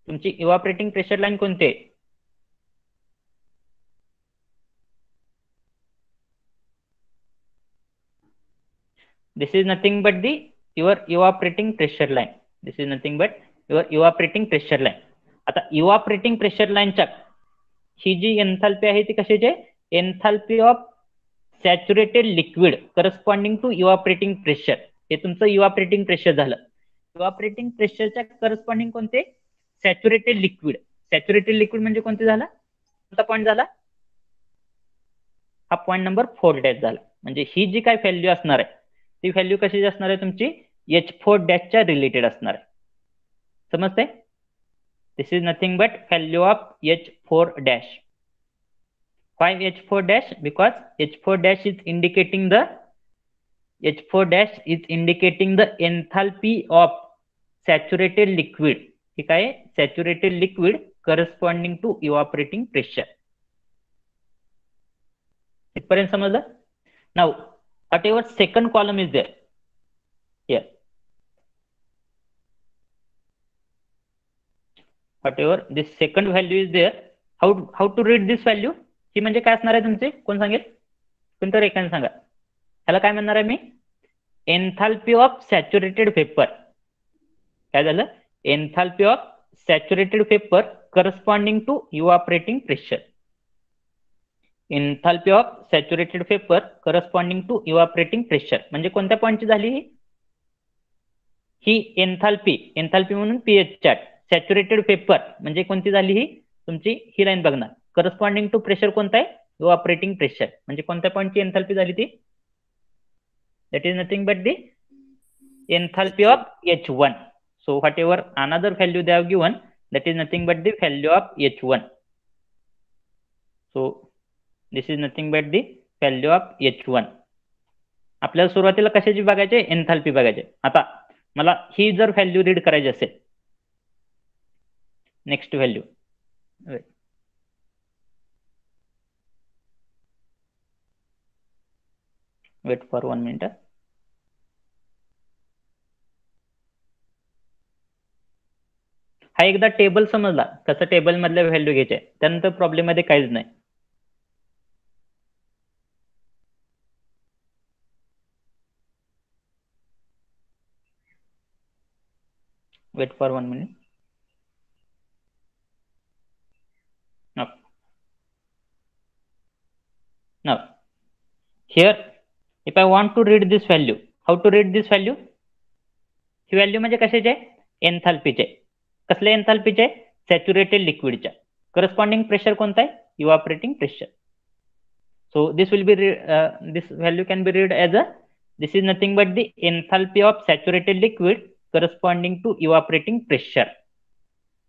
तुमची इव्हापरेटिंग प्रेशर लाईन कोणते, this is nothing but the your evaporating pressure line, this is nothing but your evaporating pressure line. आता evaporating pressure line च्या ही जी enthalpy आहे ती कशाची आहे, enthalpy of saturated liquid corresponding to evaporating pressure. हे तुमचं इव्हापरेटिंग pressure झालं. इव्हापरेटिंग प्रेशरच्या करस्पॉन्डिंग कोणते, सॅच्युरेटेड लिक्विड. सॅच्युरेटेड लिक्विड म्हणजे कोणते झाला, कोणता पॉईंट झाला, हा पॉईंट नंबर 4 डॅश झाला. म्हणजे ही जी काय व्हॅल्यू असणार आहे ती व्हॅल्यू कशी असणार आहे तुमची, H4 डॅशच्या रिलेटेड असणार आहे. समजते. This is nothing but value of H4 dash. Why H4 dash? Because H4 dash is indicating the enthalpy of saturated liquid. ठीक आहे, saturated liquid corresponding to evaporating pressure. इथपर्यंत समजलं. Now whatever second column is there here, whatever this second value is there, how to read this value, ही म्हणजे काय असणार आहे तुमचे, कोण सांगेल, कोणतरी एकाने सांगा. ह्याला काय म्हणणार आहे मी, एन्थाल्पी ऑफ सॅच्युरेटेड वेपर. काय झालं, enthalpy of saturated vapour corresponding to evaporating pressure. Enthalpy of saturated vapour corresponding to evaporating pressure म्हणजे कोणत्या पॉईंटची झाली ही एन्थाल्पी म्हणून पीएच चार्ट. सॅच्युरेटेड वेपर म्हणजे कोणती झाली ही तुमची, ही लाईन बघणार. करस्पॉन्डिंग टू प्रेशर कोणता आहे, इव्हॅपोरेटिंग प्रेशर म्हणजे कोणत्या पॉईंटची एन्थाल्पी झाली ती, that is nothing but the enthalpy of H1. So whatever another value they have given, that is nothing but the value of H1. So this is nothing but the value of H1. आपल्याला सुरुवातीला कशाची बघायचे, enthalpy बघायचे. आता मला ही जर value read करायची असेल, next value, wait for 1 minute. हा एकदा टेबल समजला कसं टेबल मधल्या व्हॅल्यू घ्यायचे, त्यानंतर प्रॉब्लेम मध्ये काहीच नाही. Wait for 1 minute. Now here if I want to read this value, how to read this value, ही व्हॅल्यू म्हणजे कशाचे, एन्थाल्पीचे. कसले एन्थाल्पीचे, सॅच्युरेटेड लिक्विडच्या. करस्पॉन्डिंग प्रेशर कोणता आहे, evaporating pressure. So this will be this value can be read as this is nothing but the enthalpy of saturated liquid corresponding to evaporating pressure.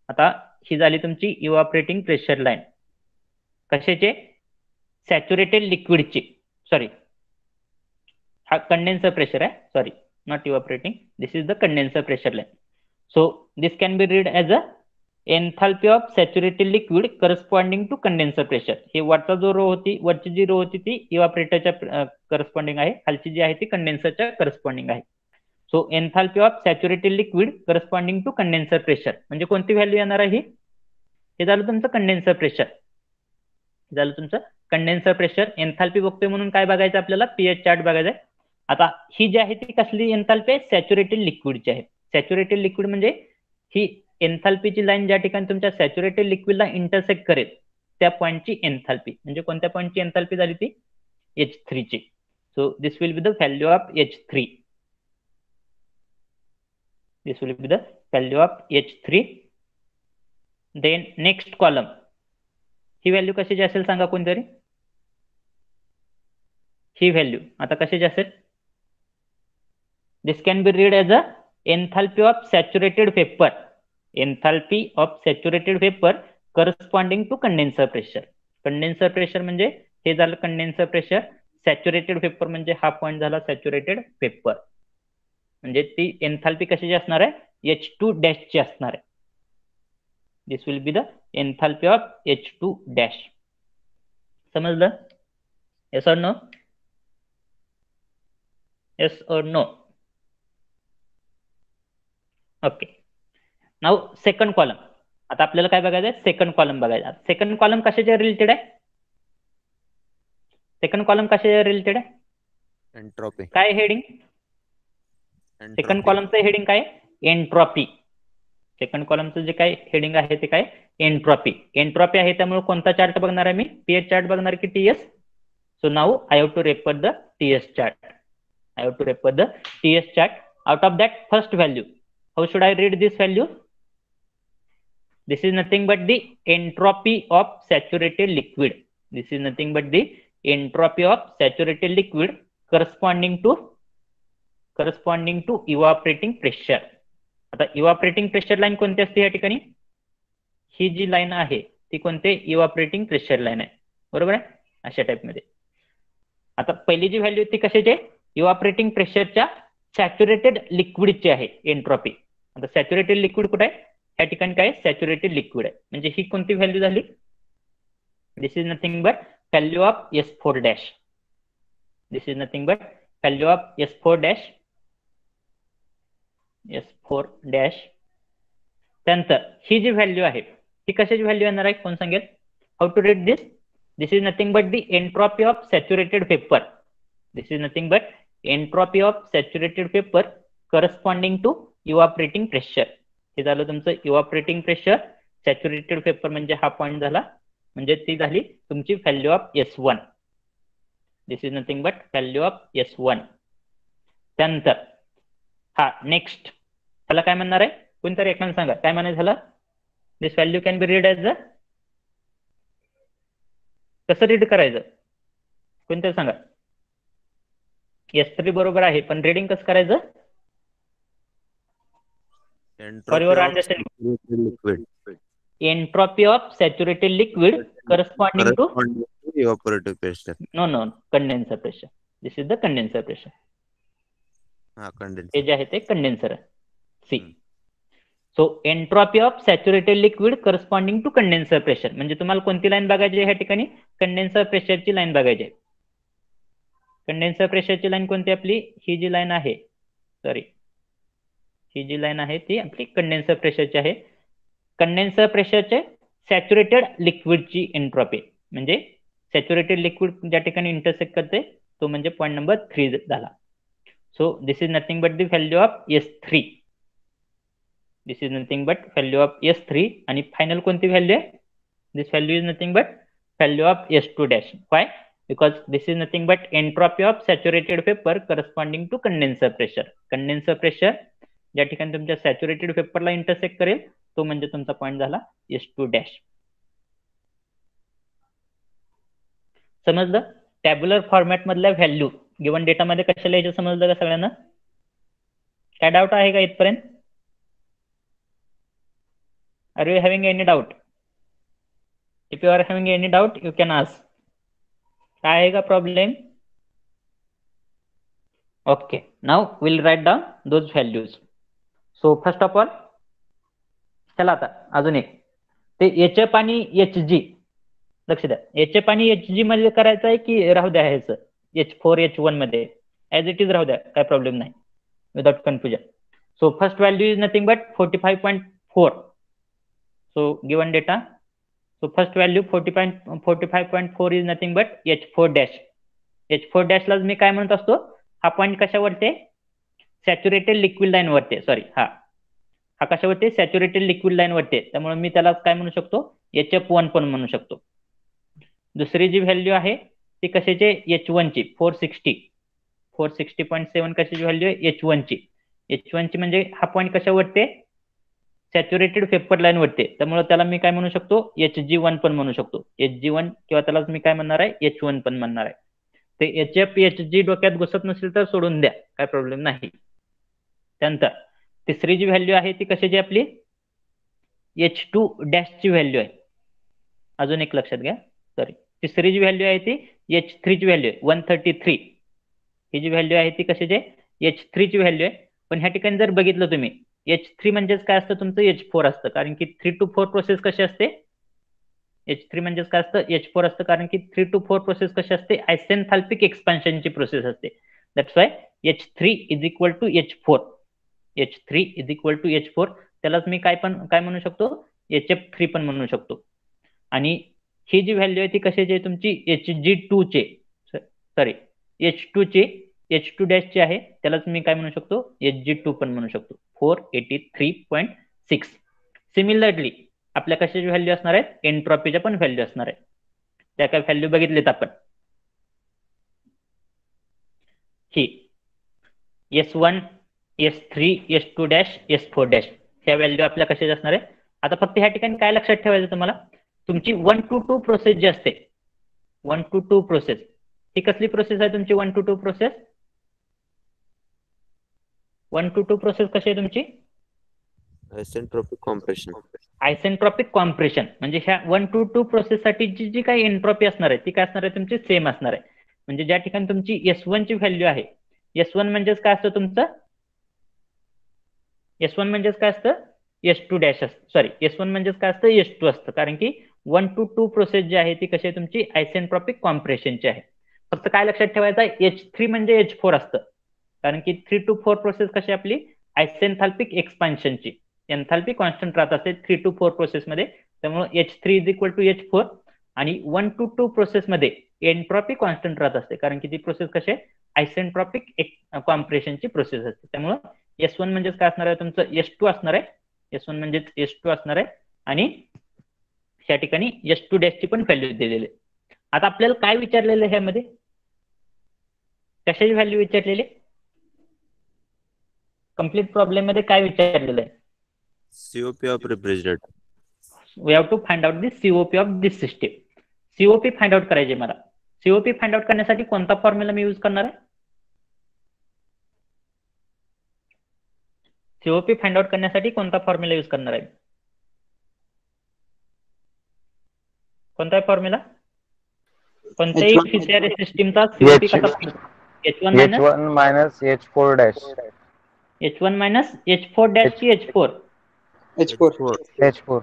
आता ही झाली तुमची इव्हॅपोरेटिंग प्रेशर लाईन. कशाचे, saturated लिक्विडची, sorry हा condenser pressure आहे, sorry not evaporating, this is the condenser pressure line. So this can be read as enthalpy of saturated liquid corresponding to condenser pressure. ही वरचा जो रो होती, वरची जी row होती ती इव्हॅपोरेटरच्या करस्पॉन्डिंग आहे, खालची जी आहे ती कंडेन्सरच्या करस्पॉन्डिंग आहे. So enthalpy of saturated liquid corresponding to condenser pressure म्हणजे कोणती व्हॅल्यू येणार आहे, हे झालं तुमचं कंडेन्सर प्रेशर, झालं तुमचं कंडेन्सर प्रेशर. एन्थाल्पी बघतोय म्हणून काय बघायचं आपल्याला, पीएच चार्ट बघायचा आहे. आता ही जी आहे ती कसली एन्थाल्पी आहे, सॅच्युरेटेड लिक्विडची आहे. सॅच्युरेटेड लिक्विड म्हणजे ही एन्थाल्पीची लाईन ज्या ठिकाणी तुमच्या सॅच्युरेटेड लिक्विडला इंटरसेक्ट करेल त्या पॉईंटची एन्थाल्पी म्हणजे कोणत्या पॉईंटची एन्थाल्पी झाली ती, H3 ची. So this will be the value of H3. This will be the value of H3. Then next column, ही व्हॅल्यू कशाची असेल सांगा कोणतरी, ही व्हॅल्यू आता कशाची असेल, this can be read as enthalpy of saturated vapour. Enthalpy of saturated vapour corresponding to condenser pressure. Condenser pressure म्हणजे हे झालं कंडेन्सर प्रेशर, सॅच्युरेटेड वेपर म्हणजे हा पॉईंट झाला सॅच्युरेटेड वेपर. म्हणजे ती एन्थाल्पी कशाची असणार आहे, H2 डॅशची असणार आहे. This will be the enthalpy of H2 dash. समजलं, yes or no, yes or no. Okay, now second column. आता आपल्याला काय बघायचं आहे, सेकंड कॉलम बघायचा. सेकंड कॉलम कशाच्या रिलेटेड आहे, सेकंड कॉलम कशाच्या रिलेटेड आहे, एंट्रोपी. काय हेडिंग, सेकंड कॉलमचं हेडिंग काय, एंट्रॉपी. सेकंड कॉलमचं जे काय हेडिंग आहे ते काय, एंट्रॉपी. एंट्रॉपी आहे त्यामुळे कोणता चार्ट बघणार आहे मी, पीएच चार्ट बघणार की TS. So now I have to refer the TS chart. I have to refer the TS chart. Out of that first value, how should I read this value? This is nothing but the entropy of saturated liquid. This is nothing but the entropy of saturated liquid corresponding to evaporating pressure. आता evaporating pressure line कोणती असते या ठिकाणी, ही जी line आहे ती कोणते, इव्हॅपोरेटिंग pressure line आहे, बरोबर आहे, अशा टाइप मध्ये. आता पहिली जी व्हॅल्यू ती कशाची आहे, इव्हॅपोरेटिंग प्रेशरच्या सॅच्युरेटेड लिक्विडची आहे एंट्रॉपी. आता सॅच्युरेटेड लिक्विड कुठे आहे, या ठिकाणी काय सॅच्युरेटेड लिक्विड आहे, म्हणजे ही कोणती व्हॅल्यू झाली, this is nothing but value of S4 dash. This is nothing but value of S4 dash त्यानंतर ही जी व्हॅल्यू आहे ती कशाची व्हॅल्यू येणार आहे कोण सांगेल? How to read this? This is nothing but the entropy of saturated vapour. This is nothing but entropy of saturated vapour corresponding to evaporating pressure. हे झालं तुमचं इव्हॅपोरेटिंग प्रेशर. सॅच्युरेटेड पेपर म्हणजे हा पॉईंट झाला, म्हणजे ती झाली तुमची value of S1. This is nothing but value of S1. त्यानंतर हा नेक्स्ट त्याला काय म्हणणार आहे? कोणतरी एकाने सांगा काय म्हणायचं झालं? This value can be read as a, कसं रीड करायचं कोणतरी सांगा. S3 बरोबर आहे, पण रीडिंग कसं करायचं? For your understanding, liquid entropy of saturated liquid corresponding to evaporative pressure. No condenser pressure. This is the condenser pressure. हे जे आहे ते कंडेन्सर आहे. See. So entropy of saturated liquid corresponding to condenser pressure. म्हणजे तुम्हाला कोणती line बघायची आहे ह्या ठिकाणी? कंडेन्सर प्रेशरची लाईन बघायची आहे. कंडेन्सर प्रेशरची लाईन कोणती आपली? ही जी लाईन आहे, सॉरी, ही जी लाईन आहे ती आपली कंडेन्सर प्रेशरची आहे. कंडेन्सर प्रेशरचे सॅच्युरेटेड लिक्विडची एंट्रॉपी, म्हणजे सॅच्युरेटेड लिक्विड ज्या ठिकाणी इंटरसेक्ट करते तो म्हणजे पॉईंट नंबर 3 झाला. So this is nothing but the value of S3. This is nothing but value of S3. आणि फायनल कोणती व्हॅल्यू आहे? This value is nothing but value of S2 dash. Why? Because this is nothing but entropy of saturated vapour corresponding to condenser pressure. Condenser pressure ज्या ठिकाणी तुमच्या saturated पेपरला intersect करेल तो म्हणजे तुमचा पॉईंट झाला S2 डॅश. समजलं? टॅब्युलर फॉर्मॅट मधल्या व्हॅल्यू गिवन डेटामध्ये कशा लिहायचं समजलं का सगळ्यांना? काय डाऊट आहे का इथपर्यंत? Are you having any doubt? If you are having any doubt you can ask. काय आहे का problem? Okay, now will write down those values. So first of all, चला आता अजून एक, ते HF आणि HG लक्ष द्या. HF आणि HG मध्ये करायचं आहे की राहू द्या ह्याचं H4 H1 मध्ये? ऍज इट इज राहू द्या, काय प्रॉब्लेम नाही, without confusion. So first value is nothing but 45.4. So given data, so first value 45.4 is nothing but H4 dash. H4 dash ला मी काय म्हणत असतो? हा पॉईंट कशावरती? सॅच्युरेटेड लिक्विड लाईन वरती. सॉरी, हा कशावरती? सॅच्युरेटेड लिक्विड लाईन वरती. त्यामुळे मी त्याला काय म्हणू शकतो? HF1 पण म्हणू शकतो. दुसरी जी व्हॅल्यू आहे ती कशाची? H1 ची 460.7 कशाची व्हॅल्यू आहे? H1 ची. H1 ची म्हणजे हा पॉईंट कशावरती? सॅच्युरेटेड पेपर लाईन वरती. त्यामुळे त्याला मी काय म्हणू शकतो? HG1 पण म्हणू शकतो. HG1 किंवा त्याला मी काय म्हणणार आहे? H1 पण म्हणणार आहे. ते HF HG डोक्यात घुसत नसेल तर सोडून द्या, काय प्रॉब्लेम नाही. त्यानंतर तिसरी जी व्हॅल्यू आहे ती कशाची आपली? H2 डॅश ची व्हॅल्यू आहे. अजून एक लक्षात घ्या, सॉरी, तिसरी जी व्हॅल्यू आहे ती H3 ची व्हॅल्यू आहे 133. ही जी व्हॅल्यू आहे ती कशाची आहे? H3 ची व्हॅल्यू आहे. पण ह्या ठिकाणी जर बघितलं तुम्ही, H3 म्हणजेच काय असतं? तुमचं H4 असतं, कारण की 3 to 4 प्रोसेस कशी असते? H3 म्हणजेच काय असतं? H4 असतं, कारण की 3 to 4 प्रोसेस कशी असते? आयसेंथाल्पिक एक्सपान्शनची प्रोसेस असते. That's why H3 is equal to H4. H3 is equal to H4. त्यालाच मी काय म्हणू शकतो? HF3 पण म्हणू शकतो. आणि ही जी व्हॅल्यू आहे ती कशाची आहे तुमची? Hg2 चे, सॉरी, H2 चे, H2 डॅश ची आहे, त्यालाच मी काय म्हणू शकतो? Hg2 पण म्हणू शकतो. 483.6. सिमिलरली आपल्या कशाची व्हॅल्यू असणार आहेत? एंट्रॉपीच्या पण व्हॅल्यू असणार आहे. त्या काय व्हॅल्यू बघितलीत आपण? ही S1, S3, S2 dash, S4 dash ह्या व्हॅल्यू आपल्या कशाची असणार आहे? आता फक्त ह्या ठिकाणी काय लक्षात ठेवायचं तुम्हाला? तुमची 1 to 2 प्रोसेस जी असते, 1 to 2 प्रोसेस, ही कसली प्रोसेस आहे तुमची? 1 to 2 प्रोसेस, 1 to 2 प्रोसेस कशी आहे तुमची? आयसेंट्रोपिक कॉम्प्रेशन. Isentropic compression. म्हणजे ह्या 1 to 2 प्रोसेस साठी जी काही एंट्रॉपी असणार आहे ती काय असणार आहे तुमची? सेम असणार आहे. म्हणजे ज्या ठिकाणी तुमची S1 ची व्हॅल्यू आहे, S1 म्हणजेच काय असतं तुमचं? S1 म्हणजेच काय असतं? S2 डॅश असतं. सॉरी, S1 म्हणजेच काय असतं? S2 असतं, कारण की 1 to 2 प्रोसेस जी आहे ती कशी आहे तुमची? आयसेंट्रॉपिक कॉम्प्रेशनची आहे. फक्त काय लक्षात ठेवायचं आहे, H3 म्हणजे H4 असतं, कारण की 3 to 4 प्रोसेस कशी आपली आयसेंथाल्पिक एक्सपान्शनची एन्थाल्पी कॉन्स्टंट राहत असते 3 to 4 प्रोसेसमध्ये. त्यामुळे H3 is equal to H4. आणि 1 to 2 प्रोसेसमध्ये एंट्रॉपी कॉन्स्टंट राहत असते, कारण की ती प्रोसेस कशी आहे आयसेंट्रॉपिक कॉम्प्रेशनची प्रोसेस असते. त्यामुळे S1 म्हणजेच काय असणार आहे तुमचं S2 असणार आहे. S1 म्हणजेच S2 असणार आहे. आणि या ठिकाणी S2 डॅशची पण व्हॅल्यू दिलेली आहे. आता आपल्याला काय विचारलेलं आहे ह्यामध्ये, कशाची व्हॅल्यू विचारलेली? कंप्लीट प्रॉब्लेम मध्ये काय विचारलेलं आहे? COP of refrigerator. We have to find out the COP of this system. COP find out करायचे मला. COP फाइंड आउट करण्यासाठी कोणता फॉर्म्युला मी यूज करणार आहे? COP फाइंड आउट करण्यासाठी कोणता फॉर्म्युला यूज करणार आहे? कोणता आहे फॉर्म्युला? कोणत्याही फिशिअरी सिस्टीमचा COP कसा? H1 minus H4 dash. H1 minus H4 dash की H4? H4.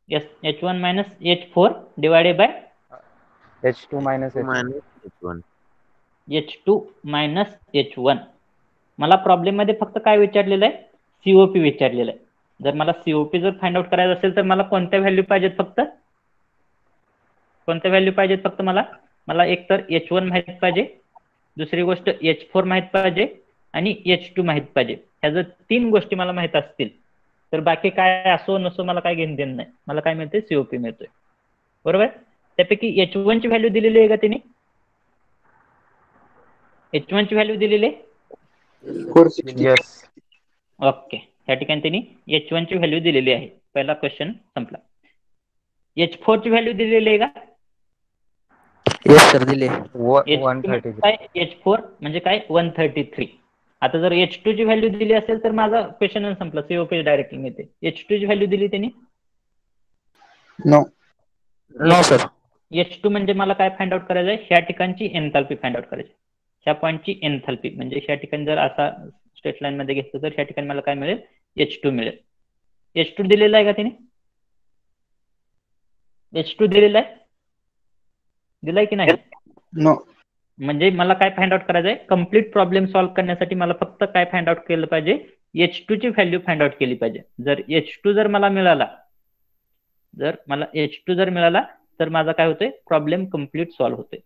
Yes, H1 minus H4 divided by H2 minus H1. H2 minus H1. मला प्रॉब्लेम मध्ये फक्त काय विचारलेलं आहे? COP विचारलेलं आहे. जर मला COP जर फाइंड आउट करायचं असेल तर मला कोणत्या व्हॅल्यू पाहिजेत? फक्त कोणत्या व्हॅल्यू पाहिजेत? फक्त मला एक तर H1 माहित पाहिजे, दुसरी गोष्ट H4 माहित पाहिजे आणि H2 माहित पाहिजे. ह्या जर 3 गोष्टी मला माहित असतील तर बाकी काय असो नसो मला काय घेणं देणं नाही. मला काय मिळतंय? COP मिळतोय. बरोबर. त्यापैकी H1 ची व्हॅल्यू दिलेली आहे का तिने? H1 ची व्हॅल्यू दिलेली आहे? Yes. ओके, या ठिकाणी त्यांनी H1 ची व्हॅल्यू दिलेली आहे. पहिला क्वेश्चन संपला. H4 ची व्हॅल्यू दिलेली आहे का? येस सर, दिले. H4 म्हणजे काय? 133. आता जर H2 ची व्हॅल्यू दिली असेल तर माझा क्वेश्चन संपला. COP डायरेक्टली मिळते. H2 ची व्हॅल्यू दिली त्यांनी? No sir. H2 म्हणजे मला काय फाइंड आउट करायचं आहे? ह्या ठिकाणची एन्थाल्पी फाइंड आउट करायची. ह्या पॉईंटची एन्थाल्पी म्हणजे ह्या ठिकाणी जर असा स्ट्रेट लाईन मध्ये घेतलं तर ह्या ठिकाणी मला काय मिळेल? H2 मिळेल. H2 दिलेला आहे का तिने? H2 दिलेला आहे? दिलाय की नाही? No. म्हणजे मला काय फाइंड आउट करायचं आहे? कम्प्लीट प्रॉब्लेम सॉल्व्ह करण्यासाठी मला फक्त काय फाइंड आउट केलं पाहिजे? H2 ची व्हॅल्यू फाइंड आउट केली पाहिजे. जर H2 जर मला मिळाला, तर माझा काय होतोय? प्रॉब्लेम कम्प्लीट सॉल्व्ह होतोय.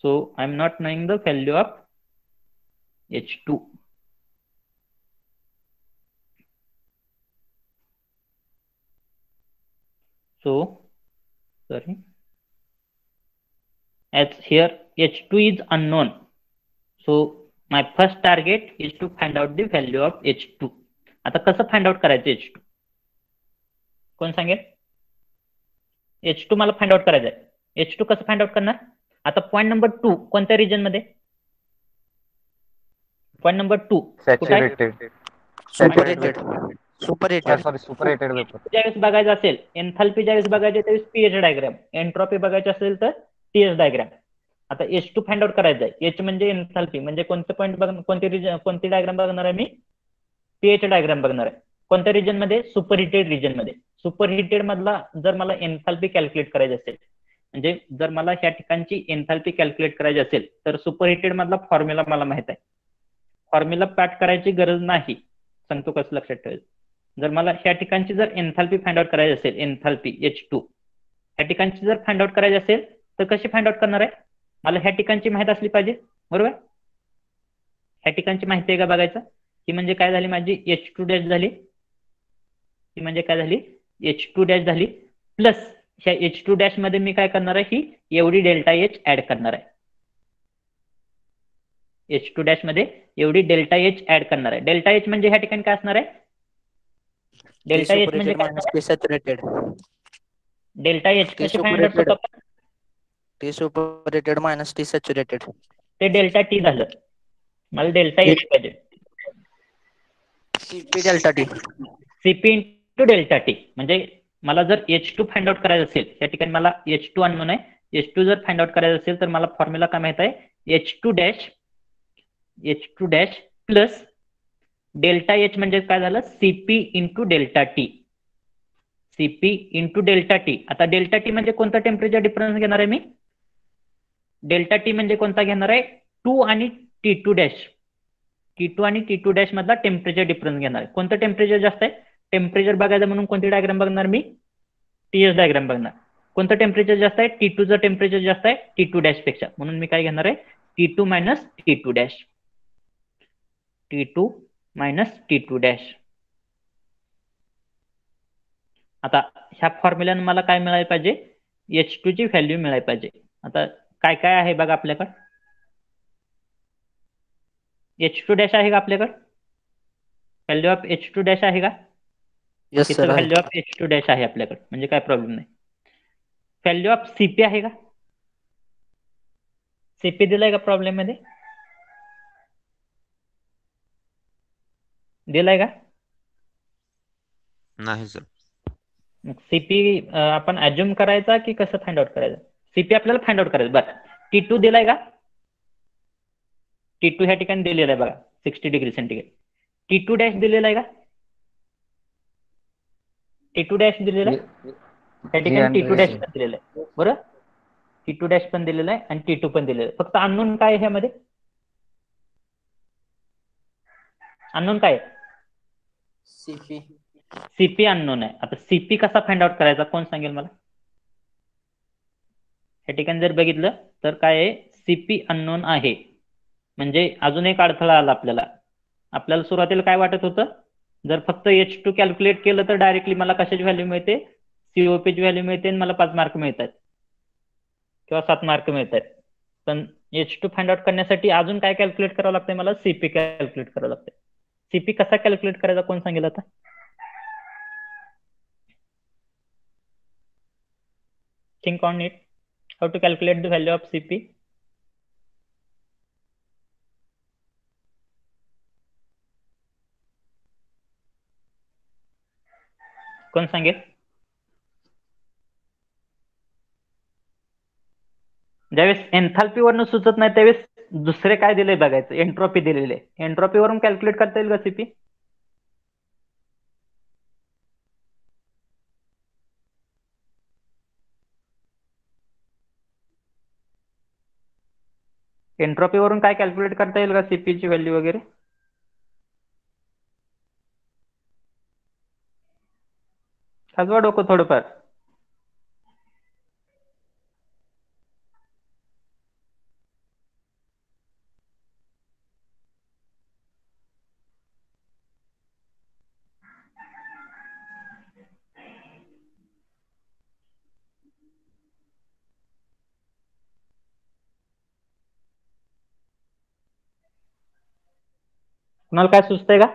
So I am not knowing the value of H2. So, sorry. As here H2 is unknown. So my first target is to find out the value of H2. आता कसं find out करायचं H2? कोण सांगेल? H2 मला find out करायचं आहे. H2 कसं find out करणार? आता पॉईंट नंबर 2 कोणत्या रिजन मध्ये? Point number 2 Saturated. Superated vapor. ज्यावेळेस बघायचं असेल एन्थाल्पी, ज्यावेळेस बघायचे त्यावेळेस pH डायग्राम, एन्ट्रॉपी बघायची असेल तर TS डायग्राम. आता H2 फाइंड आउट करायचं आहे. H म्हणजे एन्थाल्पी म्हणजे कोणतं पॉईंट कोणती डायग्राम बघणार आहे मी? pH डायग्राम बघणार आहे. कोणत्या रिजन मध्ये? सुपरहिटेड रिजन मध्ये. सुपरहिटेड मधला जर मला एन्थाल्पी कॅल्क्युलेट करायची असेल, म्हणजे जर मला ह्या ठिकाणची एन्थाल्पी कॅल्क्युलेट करायची असेल तर सुपरहिटेड मधला फॉर्म्युला मला माहित आहे. फॉर्म्युला पाठ करायची गरज नाही, सांगतो कसं लक्षात ठेवायचं. जर मला ह्या ठिकाणची जर एन्थाल्पी फाइंड आउट करायची असेल, एन्थाल्पी H2 ह्या ठिकाणची जर फाइंड आउट करायची असेल तर कशी फाइंड आउट करणार आहे? मला ह्या ठिकाणची माहिती असली पाहिजे. बरोबर. ह्या ठिकाणची माहिती आहे का बघायचं? ही म्हणजे काय झाली माझी? H2 डॅश झाली. ही म्हणजे काय झाली? H2 डॅश झाली. प्लस ह्या H2 डॅश मध्ये मी काय करणार आहे? ही एवढी डेल्टा H ऍड करणार आहे. H2 डॅश मध्ये एवढी डेल्टा H ऍड करणार आहे. डेल्टा H म्हणजे ह्या ठिकाणी काय असणार आहे? डेल्टा H म्हणजे T सॅच्युरेटेड. डेल्टा H कशी फाइंड आउट करतो आपण? T superheated minus T saturated. ते डेल्टा T झालं. मला डेल्टा H पाहिजे. CP delta T. CP into delta T म्हणजे मला जर H2 फाइंड आउट करायचं असेल, या ठिकाणी मला H2 अननोन आहे. H2 जर फाइंड आउट करायचं असेल तर मला फॉर्म्युला काय माहित आहे? H2 dash plus delta H म्हणजे काय झालं? CP into delta T. CP into delta T. आता डेल्टा T म्हणजे कोणता टेम्परेचर डिफरन्स घेणार आहे मी? डेल्टा टी म्हणजे कोणता घेणार आहे, 2 आणि T2 डॅश. T2 आणि T2 डॅश मधला टेम्परेचर डिफरन्स घेणार आहे. कोणतं टेम्परेचर जास्त आहे, टेम्परेचर बघायचं म्हणून कोणती डायग्राम बघणार मी, TS डायग्राम बघणार. कोणतं टेम्परेचर जास्त आहे, T2चं टेम्परेचर जास्त आहे T2 डॅश पेक्षा, म्हणून मी काय घेणार आहे, T2 minus T2 dash. T2 minus T2 dash. आता ह्या फॉर्म्युल्यानं मला काय मिळायला पाहिजे, H2 ची व्हॅल्यू मिळायला पाहिजे. आता काय काय आहे बघा आपल्याकडे, H2 डॅश आहे का आपल्याकडे, व्हॅल्यू ऑफ H2 डॅश आहे का, यस इथं सर आहे. व्हॅल्यू ऑफ H2 डॅश आहे आपल्याकडे, म्हणजे काय प्रॉब्लेम नाही. व्हॅल्यू ऑफ CP आहे का, CP दिलाय का प्रॉब्लेम मध्ये, दिलाय का, नाही सर. CP आपण अज्युम करायचा की कसं फाइंड आउट करायचं, CP आपल्याला फाइंड आउट करायचं. बरं, T2 दिलाय का, T2 ह्या ठिकाणी दिलेला आहे बघा 60 डिग्री सेंटीग्रेड. T2 डॅश दिलेला आहे का, T2 डॅश दिलेला आहे, त्या ठिकाणी T2 डॅश पण दिलेला आहे. बरोबर, T2 डॅश पण दिलेला आहे आणि T2 पण दिलेलं आहे. फक्त अननोन काय आहे ह्यामध्ये, अननोन काय आहे, CP अननोन आहे. आता CP कसा फाइंड आउट करायचा, कोण सांगेल मला. या ठिकाणी जर बघितलं तर काय आहे, CP अननोन आहे, म्हणजे अजून एक अडथळा आला आपल्याला. आपल्याला सुरुवातीला काय वाटत होतं, जर फक्त H2 कॅल्क्युलेट केलं तर डायरेक्टली मला कशाची व्हॅल्यू मिळते, COP ची व्हॅल्यू मिळते आणि मला 5 मार्क मिळतात किंवा 7 मार्क मिळतात. पण H2 फाइंड आउट करण्यासाठी अजून काय कॅल्क्युलेट करावं लागतंय, मला CP कॅल्क्युलेट करावं लागतंय. CP कसा कॅल्क्युलेट करायचा, कोण सांगेल आता. Think on it, how to calculate the value of CP. कोण सांगेल. ज्यावेळेस एन्थाल्पी वरून सुचत नाही त्यावेळेस दुसरे काय दिले बघायचं, एंट्रोपी दिलेले, एंट्रोपी वरून कॅल्क्युलेट करता येईल का CP. एंट्रोपी वरून काय कॅल्क्युलेट करता येईल का CP ची व्हॅल्यू वगैरे. खाजवा डोकं थोडंफार. तुम्हाला काय सुचतंय का,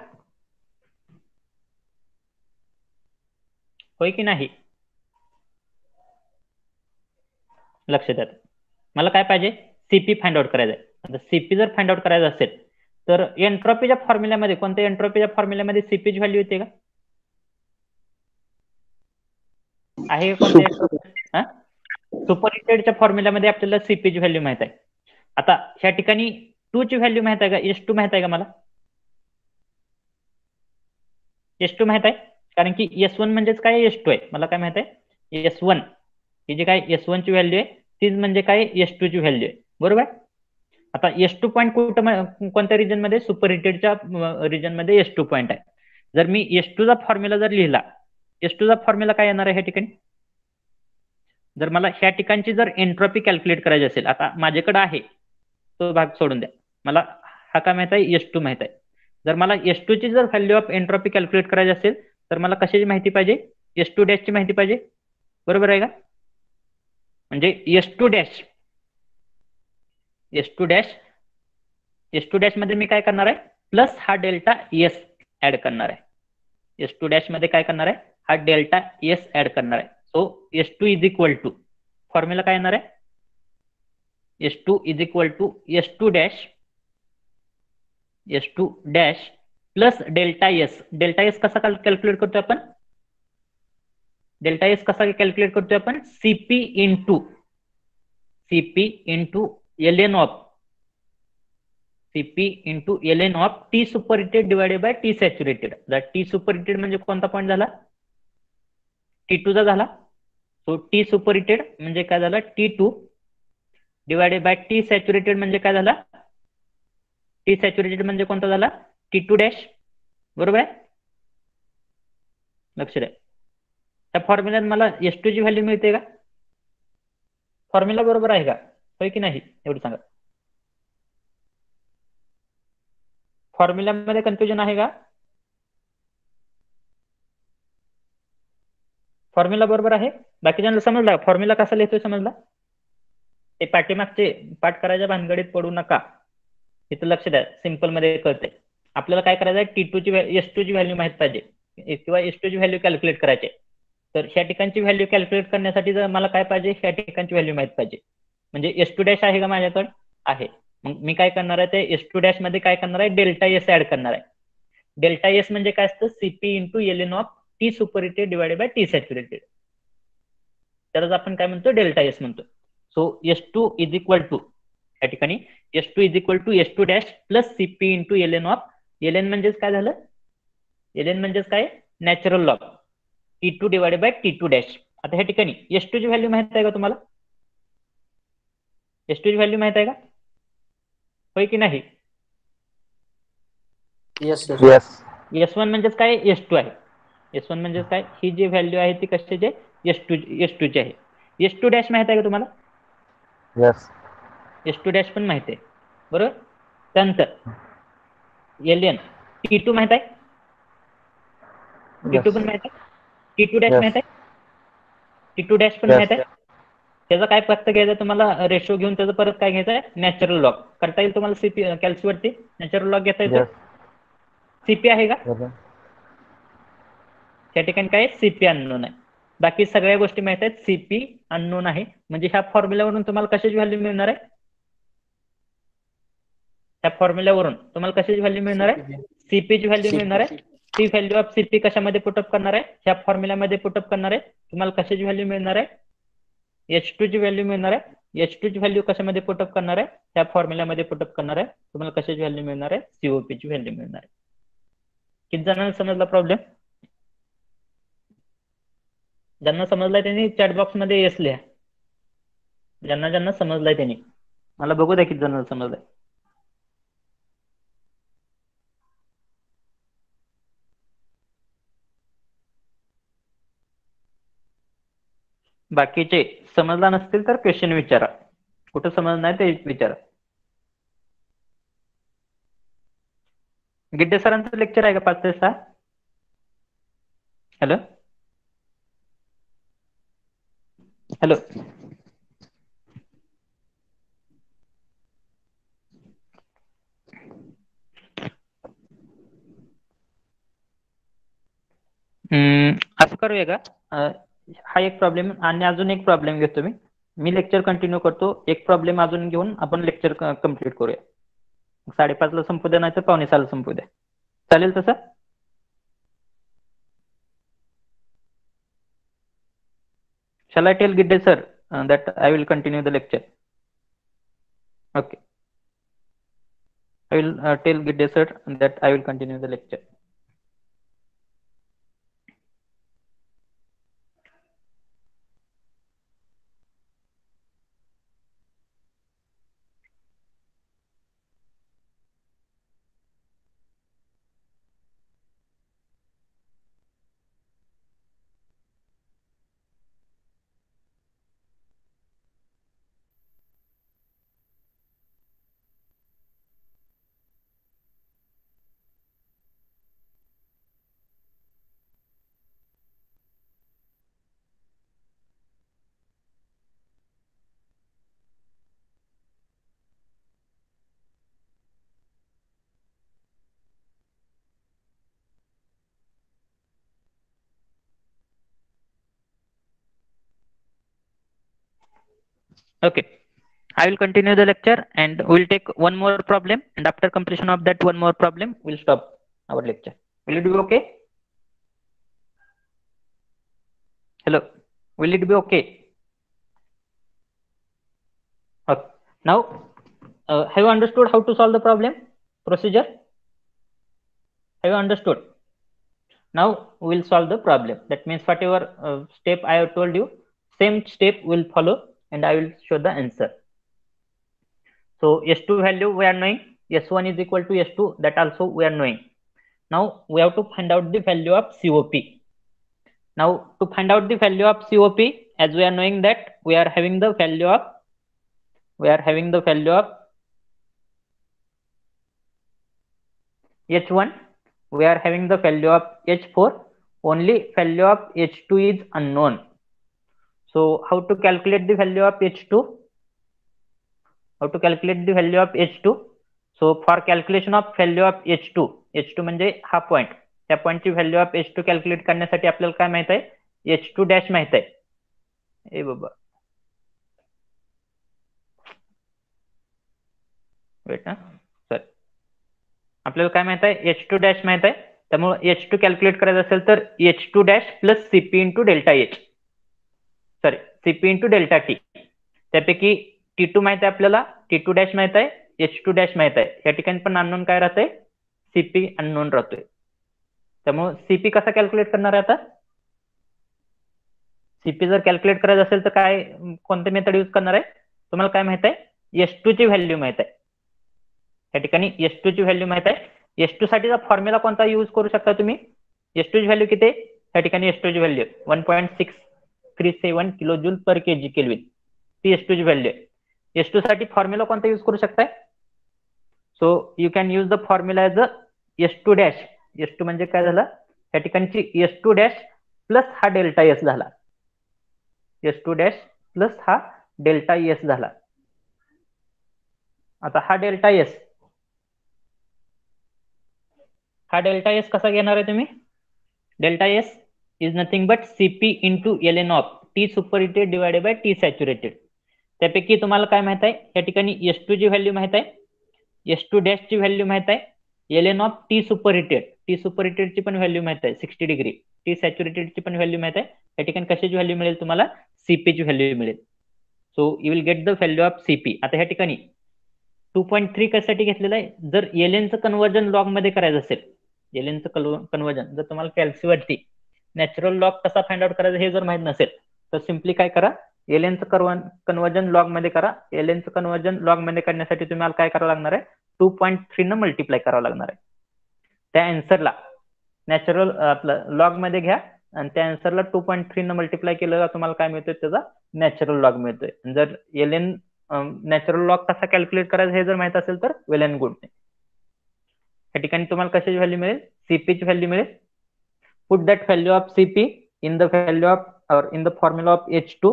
होय की नाही, लक्ष द्या. मला काय पाहिजे, CP फाइंड आउट करायचं आहे. आता CP जर फाइंड आउट करायचं असेल तर एंट्रोपीच्या फॉर्म्युल्यामध्ये, कोणत्या एंट्रोपीच्या फॉर्म्युल्यामध्ये CP ची व्हॅल्यू येते का, आहे का कोणत्या, सुपरहिटेडच्या फॉर्म्युल्यामध्ये आपल्याला CP ची व्हॅल्यू माहित आहे. आता ह्या ठिकाणी 2 ची व्हॅल्यू माहित आहे का, H2 माहित आहे का मला, H2 माहित आहे, कारण की S1 म्हणजेच काय, H2 आहे. मला काय माहित आहे, S1 ही जी काय S1 ची व्हॅल्यू आहे तीच म्हणजे काय, S2 ची व्हॅल्यू आहे. बरोबर. आता S2 पॉईंट कुठं, कोणत्या रिजन मध्ये, सुपरहिटेडच्या रिजन मध्ये S2 पॉईंट आहे. जर मी S2 चा फॉर्म्युला जर लिहिला, S2 चा फॉर्म्युला काय येणार आहे ह्या ठिकाणी, जर मला ह्या ठिकाणची जर एंट्रोपी कॅल्क्युलेट करायची असेल, आता माझ्याकडे आहे तो भाग सोडून द्या, मला हा काय माहित आहे, S2 माहित आहे. जर मला S2 ची जर व्हॅल्यू ऑफ एंट्रोपी कॅल्क्युलेट करायची असेल तर मला कशाची माहिती पाहिजे, S2 डॅश ची माहिती पाहिजे. बरोबर आहे का, म्हणजे S2 dash, S2 dash, S2 dash मध्ये मी काय करणार आहे, प्लस हा डेल्टा S ऍड करणार आहे. S2 डॅश मध्ये काय करणार आहे, हा डेल्टा S ऍड करणार आहे. So S2 is equal to, formula काय येणार आहे, S2 is equal to S2 dash, S2 dash plus delta S. Delta S कसा कॅल्क्युलेट करतोय आपण, डेल्टा S कसा कॅल्क्युलेट करतोय आपण, CP into ln of, CP into ln of T superheated divided by T saturated. T superheated म्हणजे कोणता point झाला, T2 चा झाला. सो T सुपरहिटेड म्हणजे काय झाला, T2 divided bye T saturated म्हणजे काय झाला? टी सॅच्युरेटेड म्हणजे कोणता झाला? T2 dash. बरोबर आहे? लक्ष द्या. त्या फॉर्म्युल्यात मला S2 ची व्हॅल्यू मिळते का? फॉर्म्युला बरोबर आहे का? होय की नाही? एवढं सांगा. फॉर्म्युल्यामध्ये कन्फ्युजन आहे का? फॉर्म्युला बरोबर आहे? बाकीच्यांना समजला? फॉर्म्युला कसा लिहितोय समजला? ते पाठीमागचे पाठ करायच्या भानगडीत पडू नका. इथं लक्ष द्या, सिंपल मध्ये कळतंय. आपल्याला काय करायचं आहे? T2 ची S2 ची व्हॅल्यू माहित पाहिजे किंवा S2 ची व्हॅल्यू कॅल्क्युलेट करायची. तर ह्या ठिकाणची व्हॅल्यू कॅल्क्युलेट करण्यासाठी जर मला काय पाहिजे? ह्या ठिकाणची व्हॅल्यू माहित पाहिजे. म्हणजे S2 डॅश आहे का माझ्याकडे? आहे. मग मी काय करणार आहे? ते S2 डॅश मध्ये काय करणार आहे? डेल्टा S ऍड करणार आहे. डेल्टा S म्हणजे काय असतं? CP into ln of T superheated divided by T saturated. त्यालाच आपण काय म्हणतो? डेल्टा S म्हणतो. सो S2 इज इक्वल टू, या ठिकाणी S2 is equal to S2 dash plus CP into ln of, ln म्हणजेच काय झालं? ln म्हणजेच काय? Natural log T2 divided by T2 dash. आता ह्या ठिकाणी S2 ची व्हॅल्यू माहित आहे का तुम्हाला? S2 ची व्हॅल्यू माहित आहे का? होय की नाही? Yes, sir. Yes. S1 म्हणजेच काय? S2 आहे. S1 म्हणजेच काय? ही जी व्हॅल्यू आहे ती कशाची आहे? S2 ची आहे. S2 डॅश माहित आहे का तुम्हाला? Yes. S2 डॅश पण माहित आहे. बरोबर? त्यानंतर ln T2 माहित आहे? T2 Yes. पण माहित आहे? T2 dash Yes. माहित आहे? T2 डॅश पण Yes. माहित आहे? त्याचा काय फक्त घ्यायचं तुम्हाला? रेशो घेऊन त्याचं परत काय घ्यायचं आहे? नॅचरल लॉग करता येईल तुम्हाला. सीपी कॅल्सीवरती नॅचरल लॉग घेता येतो. Yes. सीपी आहे का? Okay. त्या ठिकाणी काय? सीपी अननोन आहे. बाकी सगळ्या गोष्टी माहित आहेत. सीपी अननोन आहे. म्हणजे ह्या फॉर्म्युल्यावरून तुम्हाला कशाची व्हॅल्यू मिळणार आहे? ह्या फॉर्म्युल्यावरून तुम्हाला कशाची व्हॅल्यू मिळणार आहे? सीपी ची व्हॅल्यू मिळणार आहे. ती व्हॅल्यू ऑफ सीपी कशामध्ये पुटअप करणार आहे? ह्या फॉर्म्युल्यामध्ये पुटअप करणार आहे. तुम्हाला कशाची व्हॅल्यू मिळणार आहे? H2 ची व्हॅल्यू मिळणार आहे. H2 ची व्हॅल्यू कशामध्ये पुटअप करणार आहे? ह्या फॉर्म्युल्यामध्ये पुटअप करणार आहे. तुम्हाला कशाची व्हॅल्यू मिळणार आहे? COP ची व्हॅल्यू मिळणार आहे. किती जणांना समजला प्रॉब्लेम? ज्यांना समजलाय त्यांनी चॅट बॉक्स मध्ये येस लिहा. ज्यांना ज्यांना समजलाय त्यांनी. मला बघू द्या किती जणांना समजलाय. बाकीचे समजला नसतील तर क्वेश्चन विचारा. कुठं समजलं नाही ते विचारा. गिड्डे सरांचं लेक्चर आहे का 5 ते 6? Hello hello. असं करूया का? हा एक प्रॉब्लेम आणि अजून एक प्रॉब्लेम घेतो मी लेक्चर कंटिन्यू करतो. एक प्रॉब्लेम अजून घेऊन आपण लेक्चर कम्प्लीट करूया. 5:30 ला संपू द्या, नाही तर 5:45 ला संपू द्या. चालेल तसं? Shall I tell Gidde sir that I will continue the lecture? Okay. I will tell Gidde sir that I will continue the lecture. Okay. I will continue the lecture and we'll take one more problem, and after completion of that one more problem, we'll stop our lecture. Will it be okay? Hello. Will it be okay? Okay. Now, have you understood how to solve the problem? Procedure? Have you understood? Now we will solve the problem. That means whatever step I have told you, same step will follow and I will show the answer. So S2 value we are knowing, S1 is equal to S2, that also we are knowing. Now we have to find out the value of COP. Now to find out the value of COP, as we are knowing that we are having the value of H1, we are having the value of H4, only value of H2 is unknown. So how to calculate the value of H2? So for calculation of value of H2 म्हणजे हा point, त्या पॉइंटची value of H2 calculate करण्यासाठी आपल्याला काय माहित आहे, H2 dash माहित आहे. ए बाबा वेट ना सर, आपल्याला काय माहित आहे, H2 डॅश माहित आहे. त्यामुळे H2 कॅल्क्युलेट करायचं असेल तर H2 dash plus Cp into delta H, sorry Cp into delta T. त्यापैकी T2 माहित आहे आपल्याला, T2 डॅश माहित आहे, H2 डॅश माहित आहे. या ठिकाणी पण अननोन काय राहतंय, Cp अननोन राहतोय. त्यामुळे Cp कसा कॅल्क्युलेट करणार आहे आता, Cp जर कॅल्क्युलेट करायचं असेल तर काय, कोणते मेथड यूज करणार आहे, तुम्हाला काय माहित आहे, S2 ची व्हॅल्यू माहित आहे. या ठिकाणी S2 ची व्हॅल्यू माहित आहे. S2 साठीचा फॉर्म्युला कोणता यूज करू शकता तुम्ही, S2 ची व्हॅल्यू किती आहे, या ठिकाणी S2 ची व्हॅल्यू 1.637 किलो जूल पर केजी केल्विन, ती S2 ची व्हॅल्यू आहे. S2 साठी फॉर्म्युला कोणता यूज करू शकताय, so you can use the formula as S2 dash. S2 म्हणजे काय झालं, या ठिकाणची S2 डॅश प्लस हा डेल्टा एस झाला, S2 डॅश प्लस हा डेल्टा एस झाला. आता हा डेल्टा एस कसा घेणार आहे तुम्ही, delta S is nothing but Cp into ln of T superheated divided by T saturated. त्यापैकी तुम्हाला काय माहित आहे, या ठिकाणी S2 ची व्हॅल्यू माहित आहे, S2 डॅश ची व्हॅल्यू माहित आहे, ln ऑफ T सुपरहिटेड ची पण व्हॅल्यू माहित आहे 60 डिग्री, T सॅच्युरेटेड ची पण व्हॅल्यू माहित आहे. या ठिकाणी कशाची व्हॅल्यू मिळेल तुम्हाला, Cp ची व्हॅल्यू मिळेल. So you will get the value of Cp. आता या ठिकाणी 2.3 कशासाठी घेतलेलं आहे, जर एलएनचं कन्वर्जन लॉग मध्ये करायचं असेल, एलएनचं कन्वर्जन जर तुम्हाला कॅल्सी वरती नॅचरल लॉग कसा फाइंड आउट करायचा हे जर माहित नसेल तर सिम्पली काय करा, एलएनचं कन्वर्जन लॉग मध्ये करा. एलएनचं कन्वर्जन लॉग मध्ये करण्यासाठी तुम्हाला काय करावं लागणार आहे, 2.3 न मल्टिप्लाय करावं लागणार आहे. त्या आन्सरला नॅचरल आपलं लॉग मध्ये घ्या आणि त्या आन्सरला 2.3 न मल्टिप्लाय केलं तुम्हाला काय मिळतोय, त्याचा नॅचरल लॉग मिळतोय. जर एलएन नॅचरल लॉग कसा कॅल्क्युलेट करायचा हे जर माहित असेल तर वेल अँड गुड. या ठिकाणी तुम्हाला कशाची व्हॅल्यू मिळेल, Cp ची व्हॅल्यू मिळेल. Put that value of Cp in the value of or in the formula of H2,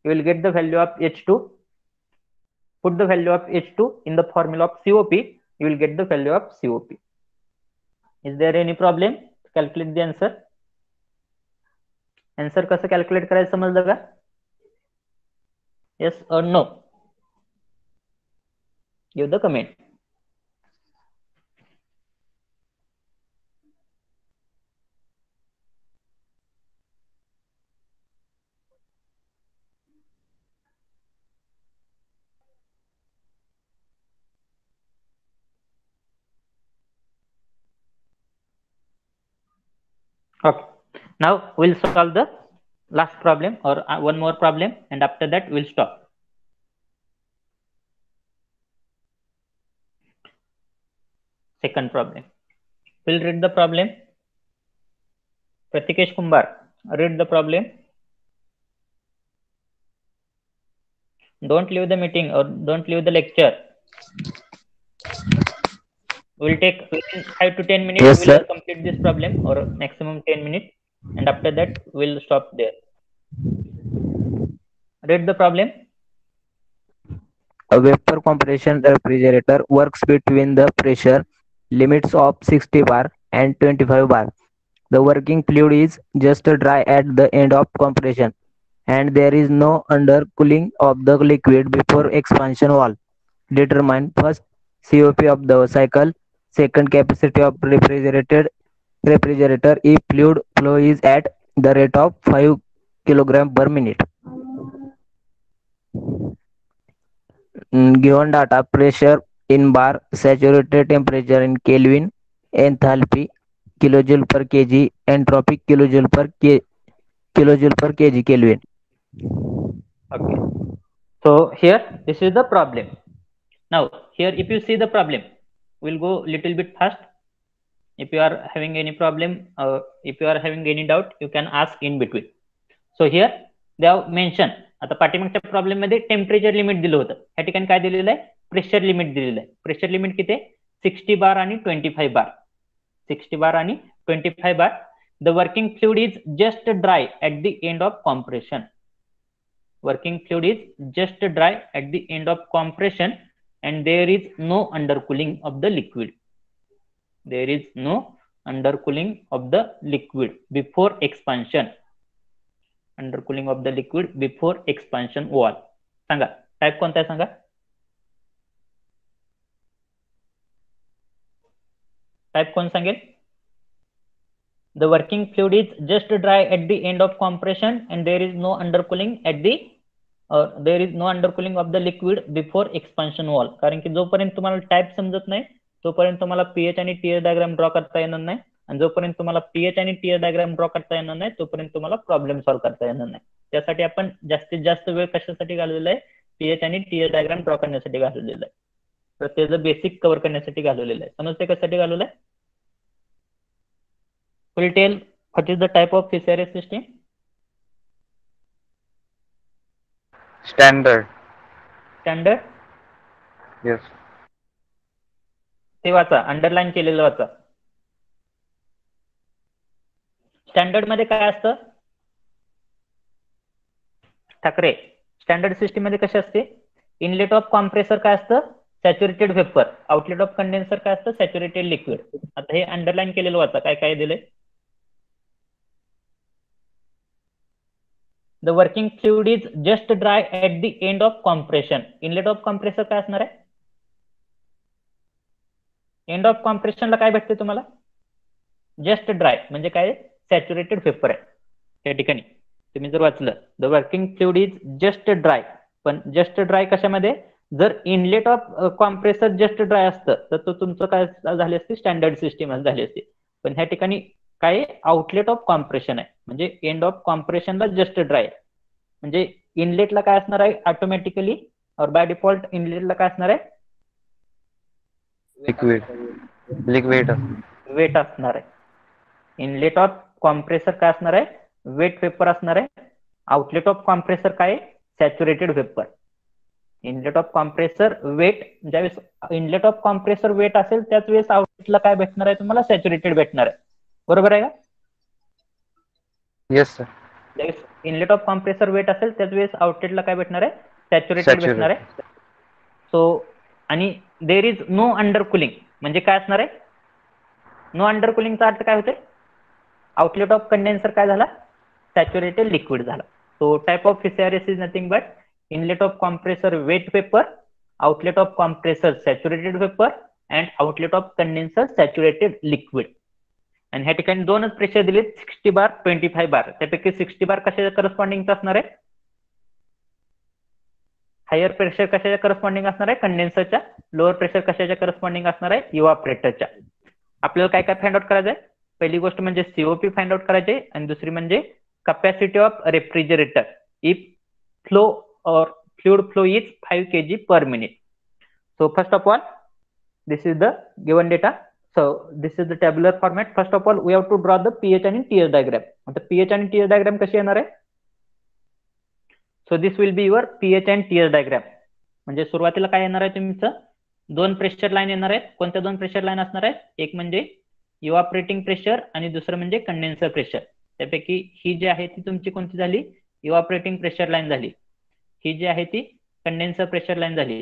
you will get the value of H2. Put the value of H2 in the formula of COP, you will get the value of COP. Is there any problem to calculate the answer? Answer कसं calculate करायचं समजलं का? Yes or no? Give the comment. Okay. Now we'll solve the last problem or one more problem, and after that we'll stop. Second problem. We'll read the problem. Pratikesh Kumbar, read the problem. Don't leave the meeting or don't leave the lecture. We'll take 5 to 10 minutes. Yes, we'll sir. complete this problem, or maximum 10 minutes, and after that we'll stop there. Read the problem. A vapor compression refrigerator works between the pressure limits of 60 bar and 25 bar. The working fluid is just dry at the end of compression, and there is no undercooling of the liquid before expansion valve. Determine first COP of the cycle, second capacity of refrigerator if fluid flow is at the rate of 5 kg per minute. Given data, pressure in bar, saturated temperature in Kelvin, enthalpy kilojoule per kg, entropy kilojoule per kg Kelvin. Okay. So here this is the problem. Now here if you see the problem, we'll go little bit fast. If you are having any problem, if you are having any doubt, you can ask in between. So here they have mentioned, आता पाठीमागच्या problem मध्ये temperature limit दिलं होतं, या ठिकाणी काय दिलेलं आहे, प्रेशर लिमिट दिलेलं आहे. प्रेशर लिमिट किती आहे, 60 बार आणि 25 बार, 60 बार आणि 25 बार. The working fluid is just dry at the end of compression. Working fluid is just dry at the end of compression and there is no undercooling of the liquid. There is no undercooling of the liquid before expansion. Undercooling of the liquid before expansion wall. सांगा type कोणता आहे सांगा. Type कोण सांगेल. The working fluid is just dry at the end of compression and there is no undercooling at the there is no undercooling of the liquid before expansion wall. कारण की जोपर्यंत तुम्हाला टाइप समजत नाही तोपर्यंत तुम्हाला पीएच आणि टीएस डायग्राम ड्रॉ करता येणार नाही, आणि जोपर्यंत तुम्हाला पीएच आणि टीएस डायग्राम ड्रॉ करता येणार नाही तोपर्यंत तुम्हाला प्रॉब्लेम सॉल्व्ह करता येणार नाही. त्यासाठी आपण जास्तीत जास्त वेळ कशासाठी घालवलेला आहे, पीएच आणि टीएस डायग्राम ड्रॉ करण्यासाठी घालवलेला आहे. तर त्याचं बेसिक कव्हर करण्यासाठी घालवलेलं आहे. समजते कशासाठी घालवलं आहे. Will tell what is the type of fisheries system? Standard. Standard. Yes. ते वाचा, अंडरलाईन केलेलं वाचा. स्टँडर्ड मध्ये काय असतं ठाकरे, स्टँडर्ड सिस्टीम मध्ये कसे असते, इनलेट ऑफ कॉम्प्रेसर काय असतं, saturated vapour. Outlet of condenser काय असतं, सॅच्युरेटेड लिक्विड. आता हे अंडरलाईन केलेलं वाचा, काय काय दिलंय. The working fluid is just dry at the end of compression. Inlet of compressor काय असणार आहे, एंड ऑफ कॉम्प्रेशनला काय भेटते तुम्हाला, जस्ट ड्राय म्हणजे काय, सॅच्युरेटेड वेपर आहे. त्या ठिकाणी तुम्ही जर वाचलं, the working fluid is just dry, पण जस्ट ड्राय कशामध्ये, जर inlet of compressor just dry असतं तर तो तुमचं काय झाली असते, स्टँडर्ड सिस्टीम झाली असते. पण ह्या ठिकाणी काय, आउटलेट ऑफ कॉम्प्रेशन आहे, म्हणजे एंड ऑफ कॉम्प्रेशनला जस्ट ड्राय आहे. म्हणजे इनलेटला काय असणार आहे, ऑटोमॅटिकली और बाय डिफॉल्ट इनलेटला काय असणार आहे, लिक्विड वेट असणार आहे. इनलेट ऑफ कॉम्प्रेसर काय असणार आहे, वेट वेपर असणार आहे. आउटलेट ऑफ कॉम्प्रेसर काय, saturated vapour. Inlet of compressor wet, ज्यावेळेस इनलेट ऑफ कॉम्प्रेसर वेट असेल त्याच वेळेस आउटलेटला काय भेटणार आहे तुम्हाला, सॅच्युरेटेड भेटणार आहे. बरोबर आहे का. Yes sir. ज्यावेळेस इनलेट ऑफ कॉम्प्रेसर वेट असेल त्याच वेळेस आउटलेटला काय भेटणार आहे, सॅच्युरेटेड भेटणार आहे. सो आणि there is no under cooling म्हणजे काय असणार आहे, नो अंडर कुलिंगचा अर्थ काय होते, आउटलेट ऑफ कंडेन्सर काय झाला, सॅच्युरेटेड लिक्विड झाला. So type of fisheries is nothing but inlet of compressor wet vapour, outlet of compressor saturated vapour and outlet of condenser saturated liquid. आणि ह्या ठिकाणी दोनच प्रेशर दिले, 60 बार 25 बार. त्यापैकी 60 बार कशाच्या करस्पॉन्डिंगचा असणार आहे, हायर प्रेशर कशाच्या करस्पॉन्डिंग असणार आहे, कंडेन्सरच्या. लोअर प्रेशर कशाच्या करस्पॉन्डिंग असणार आहे, इव्हापोरेटरच्या. आपल्याला काय काय फाइंड आउट करायचं आहे, पहिली गोष्ट म्हणजे सीओपी फाइंड आउट करायचे आणि दुसरी म्हणजे capacity of refrigerator if flow और fluid flow is 5 kg per minute. So first of all, this is the given data. So this is the tabular format. First of all, we have to draw the pH and TS diagram. आता pH आणि TS diagram कशी येणार आहे, so this will be your pH and TS diagram. म्हणजे सुरुवातीला काय येणार आहे तुमचं, दोन प्रेशर लाईन येणार आहेत. कोणत्या दोन प्रेशर लाईन असणार आहेत, एक म्हणजे इव्हापोरेटिंग प्रेशर आणि दुसरं म्हणजे कंडेन्सर प्रेशर. त्यापैकी ही जी आहे ती तुमची कोणती झाली, इव्हापोरेटिंग प्रेशर लाईन झाली. ही जी आहे ती कंडेन्सर प्रेशर लाईन झाली.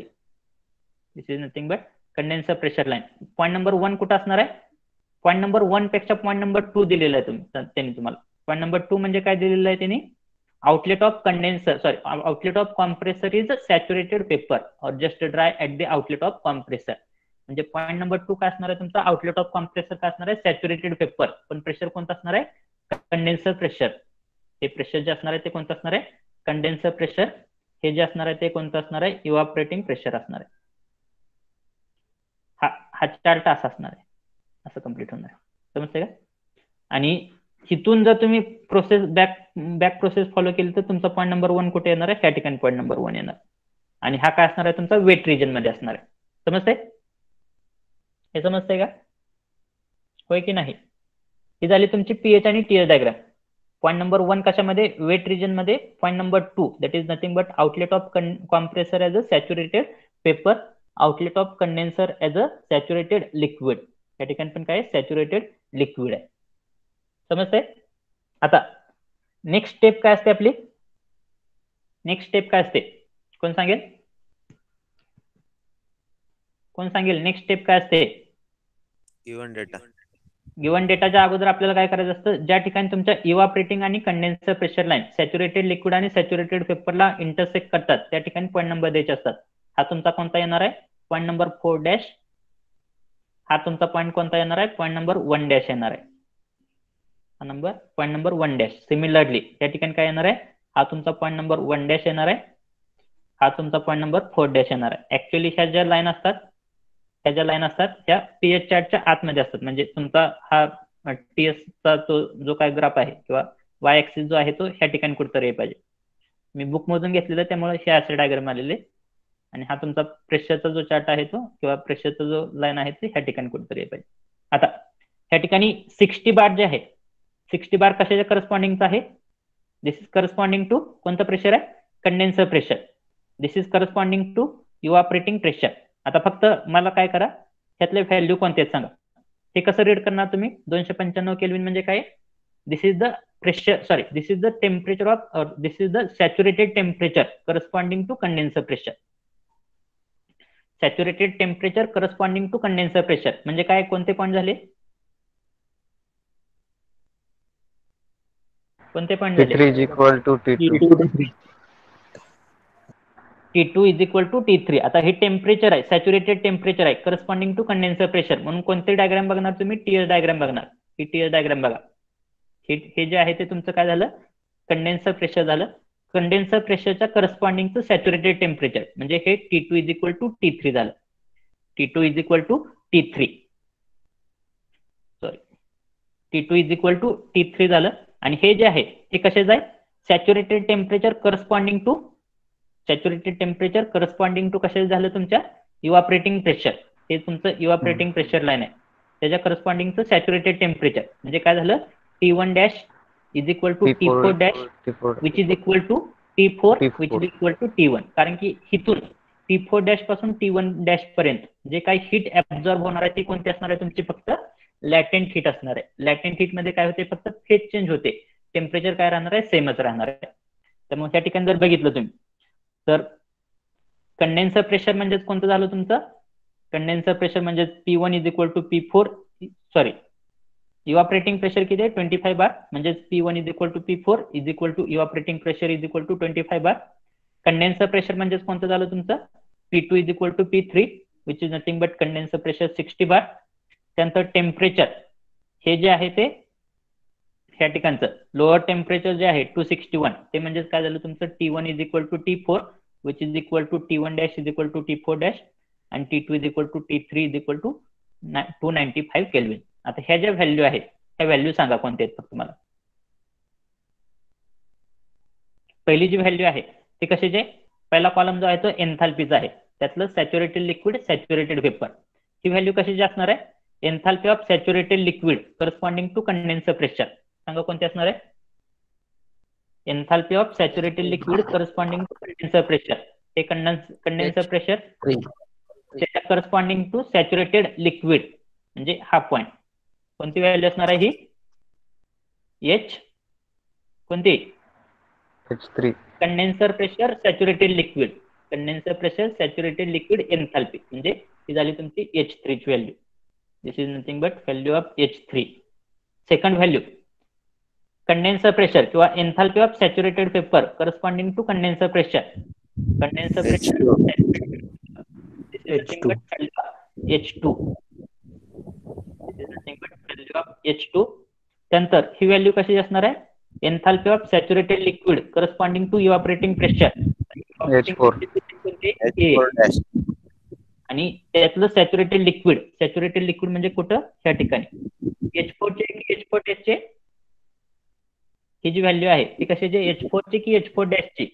This is nothing but condenser pressure line. Point number 1 कुठं असणार आहे, पॉईंट नंबर 1 पेक्षा पॉईंट नंबर 2 दिलेला आहे त्यांनी तुम्हाला. पॉईंट नंबर 2 म्हणजे काय दिलेलं आहे त्यांनी, outlet of condenser sorry outlet of compressor is saturated vapour और just dry at the outlet of compressor. म्हणजे पॉईंट नंबर 2 काय असणार आहे तुमचा, आउटलेट ऑफ कॉम्प्रेसर काय असणार आहे, सॅच्युरेटेड वेपर. पण प्रेशर कोणतं असणार आहे, कंडेन्सर प्रेशर. हे प्रेशर जे असणार आहे ते कोणतं असणार आहे, कंडेन्सर प्रेशर. हे जे असणार आहे ते कोणतं असणार आहे, इव्हापोरेटिंग प्रेशर असणार आहे. हा चार्ट असा असणार आहे, असं कम्प्लीट होणार आहे. समजते का. आणि इथून जर तुम्ही प्रोसेस बॅक प्रोसेस फॉलो केली तर तुमचा पॉईंट नंबर 1 कुठे येणार आहे, ह्या ठिकाणी पॉईंट नंबर 1 येणार. आणि हा काय असणार आहे तुमचा, वेट रिजन मध्ये असणार आहे. समजतंय? हे समजतंय का? होय की नाही? ही झाली तुमची पीएच आणि टीएच डायग्राम. पॉईंट नंबर 1 कशामध्ये? वेट रिजन मध्ये. Point number 2 that is nothing but outlet of compressor as a saturated paper, outlet of condenser as a saturated liquid. या ठिकाणी पण काय सॅच्युरेटेड लिक्विड आहे. समजतंय? आता नेक्स्ट स्टेप काय असते आपली? नेक्स्ट स्टेप काय असते? कोण सांगेल? कोण सांगेल नेक्स्ट स्टेप काय असते? Given data. गिवन डेटाच्या अगोदर आपल्याला काय करायचं असतं? ज्या ठिकाणी तुमच्या इव्हापरेटिंग आणि condenser pressure line saturated liquid आणि सॅच्युरेटेड पेपरला इंटरसेक्ट करतात त्या ठिकाणी पॉईंट नंबर द्यायचे असतात. हा तुमचा कोणता येणार आहे? Point number 4 dash. हा तुमचा पॉईंट कोणता येणार आहे? पॉईंट नंबर 1 डॅश येणार आहे. हा पॉईंट नंबर 1 डॅश. सिमिलरली या ठिकाणी काय येणार आहे? हा तुमचा पॉईंट नंबर 1 डॅश येणार आहे. हा तुमचा पॉईंट नंबर 4 डॅश येणार आहे. ऍक्च्युअली ह्या ज्या लाईन असतात ह्या ज्या लाईन असतात ह्या पीएच चार्टच्या आतमध्ये असतात. म्हणजे तुमचा हा टीएसचा जो काय ग्राफ आहे किंवा वाय ऍक्सिस जो आहे तो ह्या ठिकाणी कुठेतरी पाहिजे. मी बुक मधून घेतलेलं त्यामुळे हे असे डायग्राम आलेले. आणि हा तुमचा प्रेशरचा जो चार्ट आहे तो किंवा प्रेशरचा जो लाईन आहे ते ह्या ठिकाणी कुठेतरी पाहिजे. आता ह्या ठिकाणी 60 बार जे आहे 60 बार कशाच्या करस्पॉन्डिंगचा आहे? दिस इज करस्पॉन्डिंग टू कोणतं प्रेशर आहे? Condenser pressure. This is corresponding to evaporating pressure. आता फक्त मला काय करा, ह्यातले व्हॅल्यू कोणते आहेत सांगा. हे कसं रीड करणार तुम्ही? 295 केल्विन म्हणजे काय? This is the pressure, sorry, this is the temperature of, this is the saturated temperature corresponding to condenser pressure. Saturated temperature corresponding to condenser pressure म्हणजे काय? कोणते पॉईंट झाले? कोणते पॉईंट झाले? T3 is equal to T2. T2 is equal to T3. आता हे temperature आहे, saturated temperature आहे करस्पॉन्डिंग टू कंडेन्सर प्रेशर. म्हणून कोणते डायग्राम बघणार तुम्ही? टीएस डायग्राम बघणार. ही टीएस डायग्राम बघा. हे जे आहे ते तुमचं काय झालं? कंडेन्सर प्रेशर झालं. कंडेन्सर प्रेशरच्या करस्पॉन्डिंगचं सॅच्युरेटेड टेम्परेचर म्हणजे हे T2 is equal to T3 झालं. T2 is equal to T3, sorry, T2 is equal to T3 झालं. आणि हे जे आहे ते कशाचं आहे? Saturated temperature corresponding to, saturated temperature corresponding to कशाचं झालं? तुमच्या इव्हापरेटिंग प्रेशर. हे तुमचं इव्हापरेटिंग प्रेशर लाईन आहे. त्याच्या करस्पॉन्डिंगचं सॅच्युरेटेड टेम्परेचर म्हणजे काय झालं? T1 dash is equal to T4 dash which is equal to T4 which is equal to T1. कारण की हिथून T4 डॅश पासून T1 डॅश पर्यंत जे काही हिट ऍब्झॉर्ब होणार आहे ती कोणती असणार आहे? तुमची फक्त लॅटेंट हीट असणार आहे. लॅटेंट हीट मध्ये काय होते? फक्त फेज चेंज होते. टेम्परेचर काय राहणार आहे? सेमच राहणार आहे. त्यामुळे त्या ठिकाणी जर बघितलं तुम्ही तर कंडेन्सर प्रेशर म्हणजेच कोणतं झालं तुमचं? कंडेन्सर प्रेशर म्हणजे P1 is equal to P4, sorry, evaporating pressure किती आहे? 25 बार. म्हणजे P1 is equal to P4 is equal to evaporating pressure is equal to 25 bar. Condenser pressure म्हणजेच कोणतं झालं तुमचं? P2 is equal to P3 which is nothing but condenser pressure 60 bar. त्यानंतर temperature हे जे आहे ते ह्या ठिकाणचं लोअर टेम्परेचर जे आहे 261 ते म्हणजेच काय झालं तुमचं? T1 is equal to T4 which is equal to T1 dash is equal to T4 dash आणि T2 is equal to T3 is equal to 295 kelvin. आता ह्या ज्या व्हॅल्यू आहेत ह्या व्हॅल्यू सांगा कोणत्या आहेत फक्त मला. पहिली जी व्हॅल्यू आहे ती कशाची आहे? पहिला कॉलम जो आहे तो एन्थाल्पीचा आहे. त्यातलं सॅच्युरेटेड लिक्विड, सॅच्युरेटेड वेपर. ही व्हॅल्यू कशाची असणार आहे? Enthalpy of saturated liquid corresponding to condenser pressure. सांगा कोणती असणार आहे? Enthalpy of saturated liquid corresponding to condenser pressure. हे कंडेन्सर प्रेशर त्याच्या करस्पॉन्डिंग टू सॅच्युरेटेड लिक्विड म्हणजे हा पॉईंट. कोणती व्हॅल्यू असणार आहे ही? एच कोणती? H3. Condenser pressure saturated liquid. Condenser pressure saturated liquid enthalpy म्हणजे ही झाली तुमची H3 ची value. This is nothing but value of H3. Second value condenser pressure किंवा enthalpy of saturated vapour corresponding to condenser pressure. Condenser pressure H2. H2 value of H2. त्यानंतर ही व्हॅल्यू कशी असणार आहे? Enthalpy of saturated liquid corresponding to evaporating pressure H4. आणि त्यातलं saturated liquid. Saturated liquid म्हणजे कुठं? ह्या ठिकाणी. H4 चे की H4 डॅश चे? ही जी व्हॅल्यू आहे ती कशाची? H4 ची की H4 डॅश ची?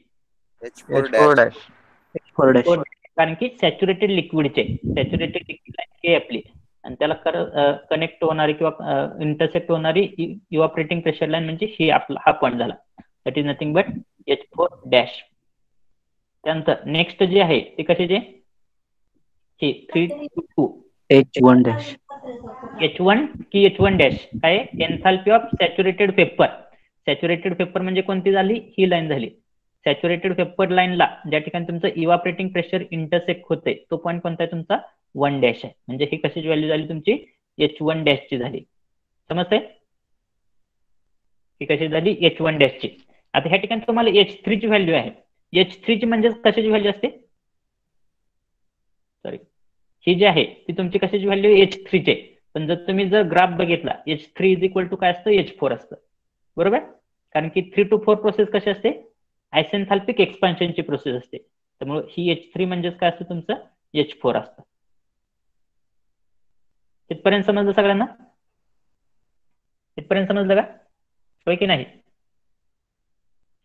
H4 dash. H4 कारण की सॅच्युरेटेड लिक्विडचे सॅच्युरेटेड लिक्विड आहे आपली आणि त्याला कनेक्ट होणारी किंवा इंटरसेक्ट होणारी इव्हॅपोरेटिंग प्रेशर लाईन म्हणजे ही आपला हा पॉईंट झाला. That is nothing but H4 त्यानंतर नेक्स्ट जे आहे ते कशाचे हे 322 H1 dash. H1 की H1 काय enthalpy of saturated paper. Saturated paper म्हणजे कोणती झाली ही लाईन झाली. सॅच्युरेटेड पेपर लाईनला ज्या ठिकाणी तुमचं इव्हॅपोरेटिंग प्रेशर इंटरसेक्ट होते तो पॉईंट कोणता आहे तुमचा 1 आहे. म्हणजे ही कशाची व्हॅल्यू झाली तुमची H1 ची झाली. समजतंय ही कशी झाली H1 ची. आता ह्या ठिकाणी तुम्हाला H3 ची व्हॅल्यू आहे. H3 ची म्हणजे कशाची व्हॅल्यू असते सॉरी ही जी आहे ती तुमची कशाची व्हॅल्यू H3 ची. पण जर तुम्ही ग्राफ बघितला H3 इज इक्वल टू काय असतं H4 असतं बरोबर. कारण की 3 to 4 प्रोसेस कशी असते आयसेंथाल्पिक एक्सपान्शनची प्रोसेस असते. त्यामुळे ही H3 म्हणजेच काय असतं तुमचं H4 असतं. इथपर्यंत समजलं सगळ्यांना इथपर्यंत समजलं का होय की नाही.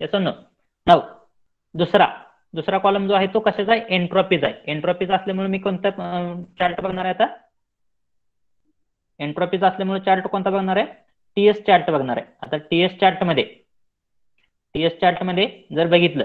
Yes no. नाव दुसरा कॉलम जो आहे तो कशाचा आहे एन्ट्रॉपीचा आहे. एन्ट्रॉपीचा असल्यामुळे मी कोणता चार्ट बघणार आहे आता एन्ट्रॉपीचा असल्यामुळे चार्ट कोणता बघणार आहे टीएस चार्ट बघणार आहे. आता टीएस चार्ट मध्ये जर बघितलं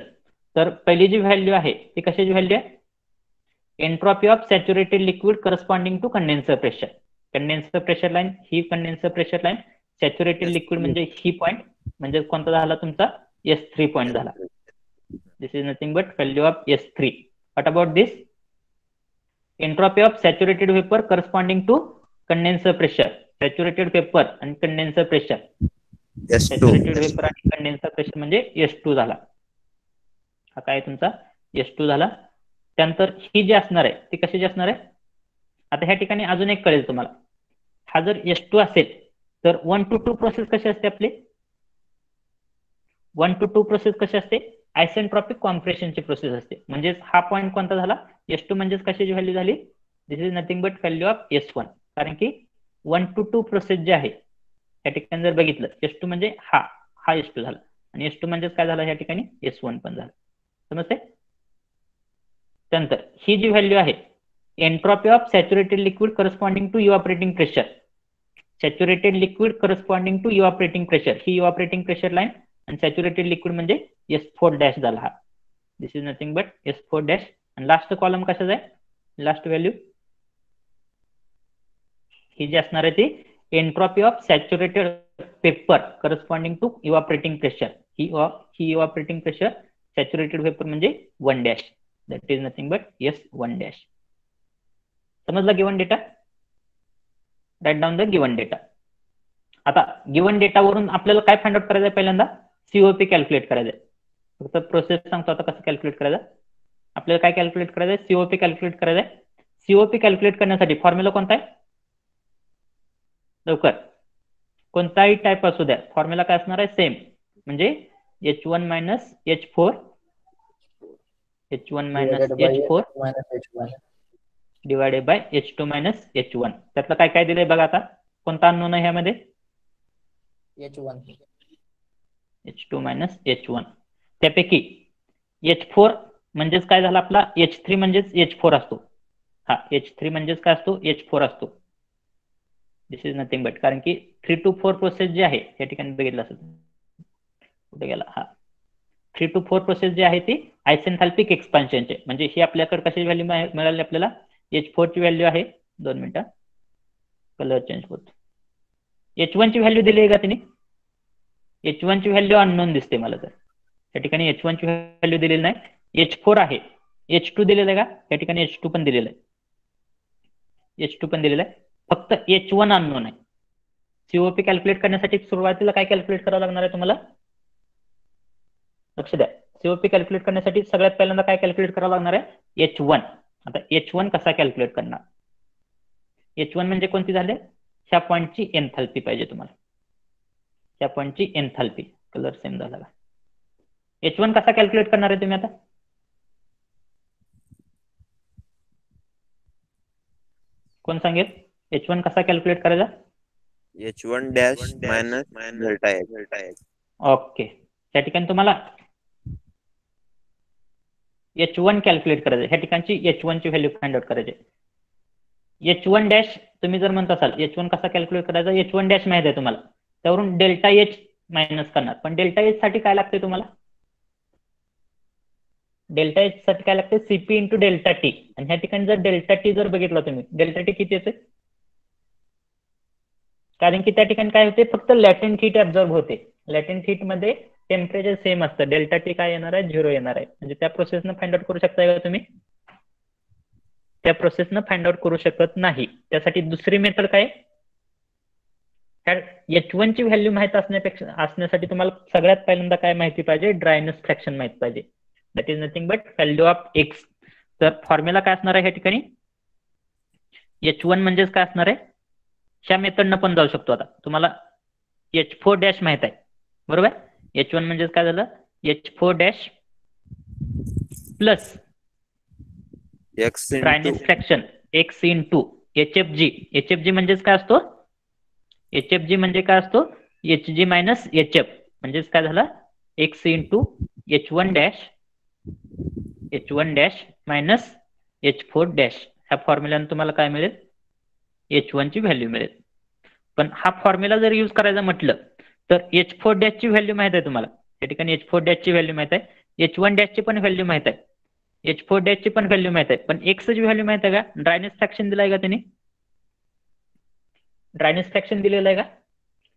तर पहिली जी व्हॅल्यू आहे ती कशाची व्हॅल्यू आहे entropy of saturated liquid corresponding to condenser pressure. Condenser pressure line ही condenser pressure line saturated liquid म्हणजे ही पॉईंट म्हणजे कोणता झाला तुमचा S3 पॉईंट झाला. This is nothing but value of S3. What about this entropy of saturated vapour corresponding to condenser pressure. Saturated vapour आणि condenser pressure saturated vapour आणि condenser pressure म्हणजे S2 झाला. हा काय तुमचा S2 झाला. त्यानंतर ही जी असणार आहे ती कशाची असणार आहे. आता ह्या ठिकाणी अजून एक कळेल तुम्हाला. हा जर S2 असेल तर 1 to 2 प्रोसेस कशी असते आपली 1 to 2 प्रोसेस कशी असते आयसेंट्रॉपिक कॉम्प्रेशनची प्रोसेस असते. म्हणजेच हा पॉईंट कोणता झाला S2 म्हणजेच कशाची व्हॅल्यू झाली this is nothing but value of S1. कारण की 1 to 2 प्रोसेस जे आहे या ठिकाणी जर बघितलं S2 म्हणजे हा S2 झाला आणि S2 म्हणजेच काय झाला या ठिकाणी S1 पण झाला. समजते. त्यानंतर ही जी व्हॅल्यू आहे entropy of saturated liquid corresponding to evaporating pressure. Saturated liquid corresponding to evaporating pressure ही इव्हॅपोरेटिंग प्रेशर लाईन आणि सॅच्युरेटेड लिक्विड म्हणजे S4 झाला हा. दिस इज नथिंग बट S4 आणि लास्ट कॉलम कशाचा आहे लास्ट व्हॅल्यू ही जी असणार आहे ती entropy of saturated vapour corresponding to evaporating pressure. ही इव्हॅपोरेटिंग प्रेशर सॅच्युरेटेड वेपर म्हणजे 1 that is nothing but S1. समजला given data. Right down the given data. आता गिवन डेटावरून आपल्याला काय फाइंड आउट करायचं आहे पहिल्यांदा COP कॅल्क्युलेट करायचं आहे. फक्त प्रोसेस सांगतो आता कसं कॅल्क्युलेट करायचं. आपल्याला काय कॅल्क्युलेट करायचं आहे COP कॅल्क्युलेट करायचं आहे. COP कॅल्क्युलेट करण्यासाठी फॉर्म्युला कोणता आहे लवकर कोणताही टाईप असू द्या फॉर्म्युला काय असणार आहे सेम म्हणजे H1 minus H4 divided by H2 minus H1. त्यातलं काय काय दिलंय बघा आता कोणता अननोन आहे ह्यामध्ये H2 minus H1. त्यापैकी H4 म्हणजेच काय झाला आपला H3 म्हणजेच H4 असतो. हा H3 म्हणजेच काय असतो H4 असतो. दिस इज नथिंग बट कारण की 3 to 4 प्रोसेस जे आहे या ठिकाणी बघितलं असेल कुठे गेला हा 3 to 4 प्रोसेस जी आहे ती आयसेंथाल्पिक एक्सपान्शनचे म्हणजे ही आपल्याकडे कशाची व्हॅल्यू मिळाली आपल्याला H4 ची व्हॅल्यू आहे 2 मिनिटं कलर चेंज करतो. H1 ची व्हॅल्यू दिली आहे का तिने H1 ची व्हॅल्यू अननोन दिसते मला तर या ठिकाणी H1 ची व्हॅल्यू दिलेली नाही. H4 आहे H2 दिलेलं आहे का या ठिकाणी H2 पण दिलेलं आहे. फक्त H1 अननोन आहे. COP कॅल्क्युलेट करण्यासाठी सुरुवातीला काय कॅल्क्युलेट करावं लागणार आहे तुम्हाला लक्ष द्या. COP कॅल्क्युलेट करण्यासाठी सगळ्यात पहिल्यांदा काय कॅल्क्युलेट करावं लागणार आहे H1. आता H1 कसा कॅल्क्युलेट करणार H1 म्हणजे कोणती झाले ह्या पॉईंटची एन्थाल्पी पाहिजे तुम्हाला. ह्या पॉईंटची एन्थाल्पी कलर सेम झाला का H1 कसा कॅल्क्युलेट करणार आहे तुम्ही आता कोण सांगेल H1 कसा कॅल्क्युलेट करायचा H1 minus delta H. Okay त्या ठिकाणी तुम्हाला H1 कॅल्क्युलेट करायचं. ह्या ठिकाणची H1 ची व्हॅल्यू फाइंड आउट करायची. H1 डॅश तुम्ही जर म्हणत असाल H1 कसा कॅल्क्युलेट करायचा, H1 डॅश माहित आहे तुम्हाला, त्यावरून डेल्टा H मायनस करणार. पण डेल्टा H साठी काय लागते तुम्हाला, डेल्टा H साठी काय लागते, CP इंटू डेल्टा टी. आणि ह्या ठिकाणी जर डेल्टा टी जर बघितला तुम्ही, डेल्टा टी किती येते, कारण की त्या ठिकाणी काय होते, फक्त लॅटेंट हीट ऍब्झॉर्ब होते. लॅटेंट हीट मध्ये टेम्परेचर सेम असतं. डेल्टा टी काय येणार आहे, 0 येणार आहे. म्हणजे त्या प्रोसेसनं फाइंड आउट करू शकता का तुम्ही, त्या प्रोसेसनं फाइंड आउट करू शकत नाही. त्यासाठी दुसरी मेथड काय, H1 ची व्हॅल्यू माहित असण्यासाठी तुम्हाला सगळ्यात पहिल्यांदा काय माहिती पाहिजे, ड्रायनेस फ्रॅक्शन माहित पाहिजे. That is nothing but value of x. तर फॉर्म्युला काय असणार आहे ह्या ठिकाणी, H1 म्हणजेच काय असणार आहे, ह्या मेथडनं पण जाऊ शकतो. आता तुम्हाला H4 डॅश माहित आहे, बरोबर. H1 म्हणजेच काय झालं, H4 dash plus dryness fraction x into HFG. HFG म्हणजेच काय असतो, HFG म्हणजे काय असतो, HG मायनस HF. म्हणजेच काय झालं, x into H1 dash minus H4 dash. ह्या फॉर्म्युल्याने तुम्हाला काय मिळेल, H1 ची व्हॅल्यू मिळेल. पण हा फॉर्म्युला जर यूज करायचा म्हटलं तर H4 डॅश ची व्हॅल्यू माहित आहे तुम्हाला, त्या ठिकाणी H4 डॅश ची व्हॅल्यू माहित आहे, H1 डॅश ची पण व्हॅल्यू माहित आहे, H4 डॅश ची पण व्हॅल्यू माहित आहे. पण एक्स ची व्हॅल्यू माहित आहे का, ड्रायनेस फ्रॅक्शन दिलाय का त्यांनी, ड्रायनेस फ्रॅक्शन दिलेलं आहे का,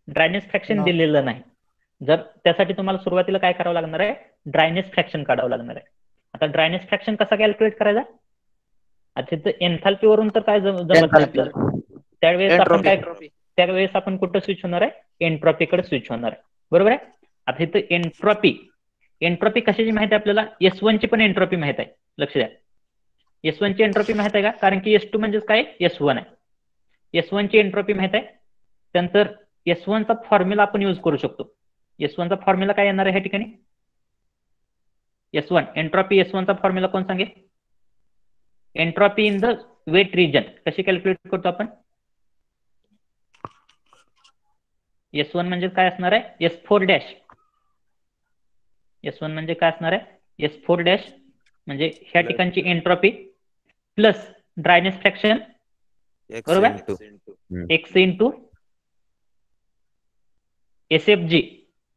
ड्रायनेस फ्रॅक्शन दिलेलं नाही. जर त्यासाठी तुम्हाला सुरुवातीला काय करावं लागणार आहे, ड्रायनेस फ्रॅक्शन काढावं लागणार आहे. आता ड्रायनेस फ्रॅक्शन कसा कॅल्क्युलेट करायचा, आता तिथं एन्थाल्पी वरून तर काय जमत नाही आपल्याला. त्यावेळेस आपण कुठं स्विच होणार आहे, एंट्रॉपीकडे स्विच होणार आहे, बरोबर आहे. आता इथं एंट्रॉपी कशाची माहिती आहे आपल्याला, S1 ची पण एंट्रॉपी माहित आहे. लक्ष द्या, S1 ची एंट्रॉपी माहित आहे का, कारण की S2 म्हणजेच काय, S1 आहे. S1 ची एंट्रॉपी माहित आहे. त्यानंतर S1 चा फॉर्म्युला आपण यूज करू शकतो. S1 चा फॉर्म्युला काय येणार आहे ह्या ठिकाणी, S1 एंट्रॉपी, S1 चा फॉर्म्युला कोण सांगेल, entropy in the wet region. कशी कॅल्क्युलेट करतो आपण, S1 म्हणजे काय असणार आहे, S4 डॅश. S1 म्हणजे काय असणार आहे, S4 डॅश म्हणजे ह्या ठिकाणची एंट्रॉपी प्लस ड्रायनेस फ्रॅक्शन, बरोबर, एक्स इंटू SFG.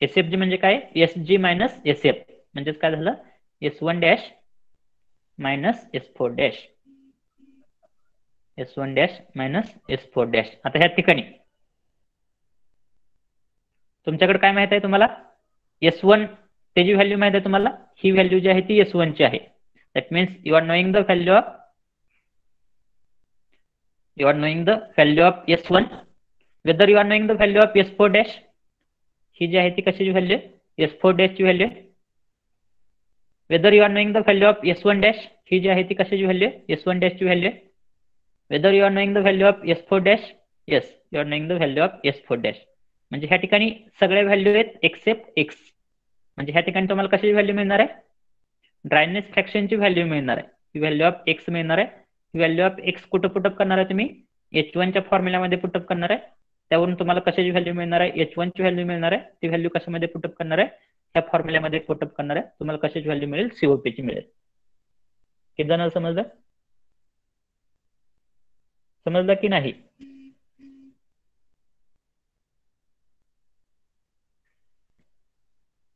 SFG म्हणजे काय, SG मायनस SF. म्हणजेच काय झालं, S1 dash minus S4 dash, S1 dash minus S4 dash. आता ह्या ठिकाणी तुमच्याकडे काय माहित आहे तुम्हाला, S1 त्याची व्हॅल्यू माहित आहे तुम्हाला, ही व्हॅल्यू जी आहे ती S1 ची आहे. That means you are knowing the value of S1, whether you are knowing the value of S4 dash. ही जी आहे ती कशाची व्हॅल्यू, S4 डॅश ची value. Whether you are knowing the value of S1 dash, ही जी आहे ती कशाची व्हॅल्यू, S1 डॅश ची value. Whether you are knowing the value of S4 dash, yes you are knowing the value of S4 dash. म्हणजे ह्या ठिकाणी सगळ्या व्हॅल्यू आहेत एक्सेप्ट एक्स. म्हणजे ह्या ठिकाणी तुम्हाला कशाची व्हॅल्यू मिळणार आहे, ड्रायनेस फ्रॅक्शनची व्हॅल्यू मिळणार आहे, ही व्हॅल्यू ऑफ एक्स मिळणार आहे. ही व्हॅल्यू ऑफ एक्स कुठं पुटअप करणार आहे तुम्ही, H1 च्या फॉर्म्युल्यामध्ये पुटअप करणार आहे. त्यावरून तुम्हाला कशाची व्हॅल्यू मिळणार आहे, H1 ची व्हॅल्यू मिळणार आहे. ती व्हॅल्यू कशामध्ये पुटअप करणार आहे, ह्या फॉर्म्युल्यामध्ये पुटअप करणार आहे. तुम्हाला कशाची व्हॅल्यू मिळेल, COP ची मिळेल. किती जणांना समजलं की नाही.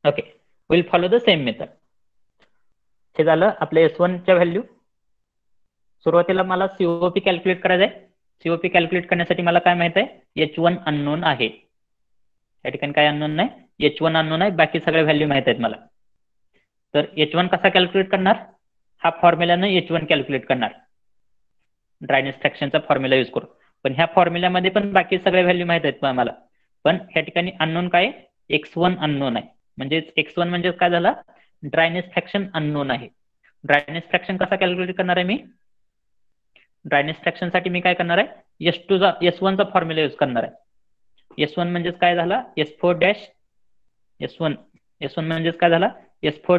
Okay, will follow the same method. हे झालं आपल्या S1 च्या व्हॅल्यू. सुरुवातीला मला COP कॅल्क्युलेट करायचं आहे. COP कॅल्क्युलेट करण्यासाठी मला काय माहित आहे, H1 अननोन आहे. या ठिकाणी काय अननोन नाही, H1 अननोन आहे, बाकी सगळ्या व्हॅल्यू माहित आहेत मला. तर H1 कसा कॅल्क्युलेट करणार, हा फॉर्म्युल्यानं H1 कॅल्क्युलेट करणार, ड्रायनेस फ्रॅक्शनचा फॉर्म्युला यूज करू. पण ह्या फॉर्म्युल्यामध्ये पण बाकी सगळ्या व्हॅल्यू माहित आहेत मला. पण ह्या ठिकाणी अननोन काय, X1 अननोन आहे. म्हणजे X1 म्हणजे काय झाला, ड्रायनेस फ्रॅक्शन अननोन आहे. ड्रायनेस फ्रॅक्शन कसा कॅल्क्युलेट करणार आहे मी, ड्रायनेस फ्रॅक्शन साठी मी काय करणार आहे, S1 चा फॉर्म्युला यूज करणार आहे. S1 म्हणजेच काय झाला, S4 डॅश S1 म्हणजेच काय झाला, S4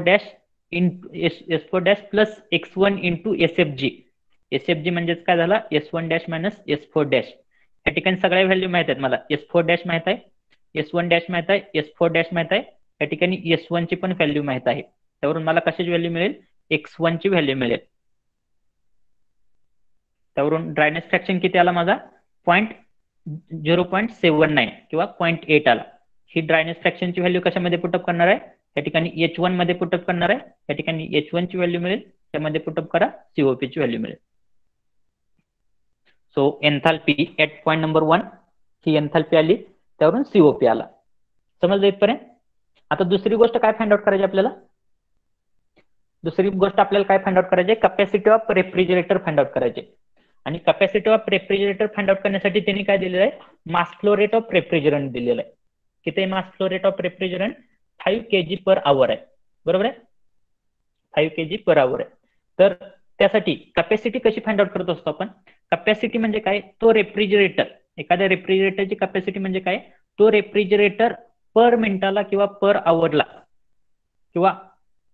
dash plus X1 into SFG. SFG म्हणजेच काय झाला, S1 dash minus S4 dash. या ठिकाणी सगळ्या व्हॅल्यू माहित आहेत मला. S4 डॅश माहित आहे, S1 डॅश माहित आहे, S4 डॅश माहित आहे. या ठिकाणी S1 ची पण व्हॅल्यू माहित आहे. त्यावरून मला कशाची व्हॅल्यू मिळेल, x1 ची व्हॅल्यू मिळेल. त्यावरून ड्रायनेस फ्रॅक्शन किती आला माझा 0.79 किंवा 0.8 आला. ही ड्रायनेस फ्रॅक्शनची व्हॅल्यू कशामध्ये पुटअप करणार आहे, या ठिकाणी H1 मध्ये पुटअप करणार आहे. या ठिकाणी H1 ची व्हॅल्यू मिळेल, त्यामध्ये पुटअप करा COP ची व्हॅल्यू मिळेल. So enthalpy at point number 1 he enthalpy आली, त्यावरून COP आला. समजलं इथपर्यंत? आता दुसरी गोष्ट काय फाइंड आउट करायची आपल्याला, दुसरी गोष्ट आपल्याला काय फाइंड आउट करायची, capacity of refrigerator find out करायचे. आणि capacity of refrigerator find out करण्यासाठी त्यांनी काय दिलेलं आहे, mass flow rate of refrigerant दिलेलं आहे. किती आहे mass flow rate of refrigerant, 5 kg/h आहे. बरोबर आहे, 5 kg/h आहे. तर त्यासाठी कॅपॅसिटी कशी फाइंड आउट करत असतो आपण, कॅपॅसिटी म्हणजे काय, तो रेफ्रिजरेटर, एखाद्या रेफ्रिजरेटरची कॅपॅसिटी म्हणजे काय, तो रेफ्रिजरेटर पर मिनिटाला किंवा पर आवरला किंवा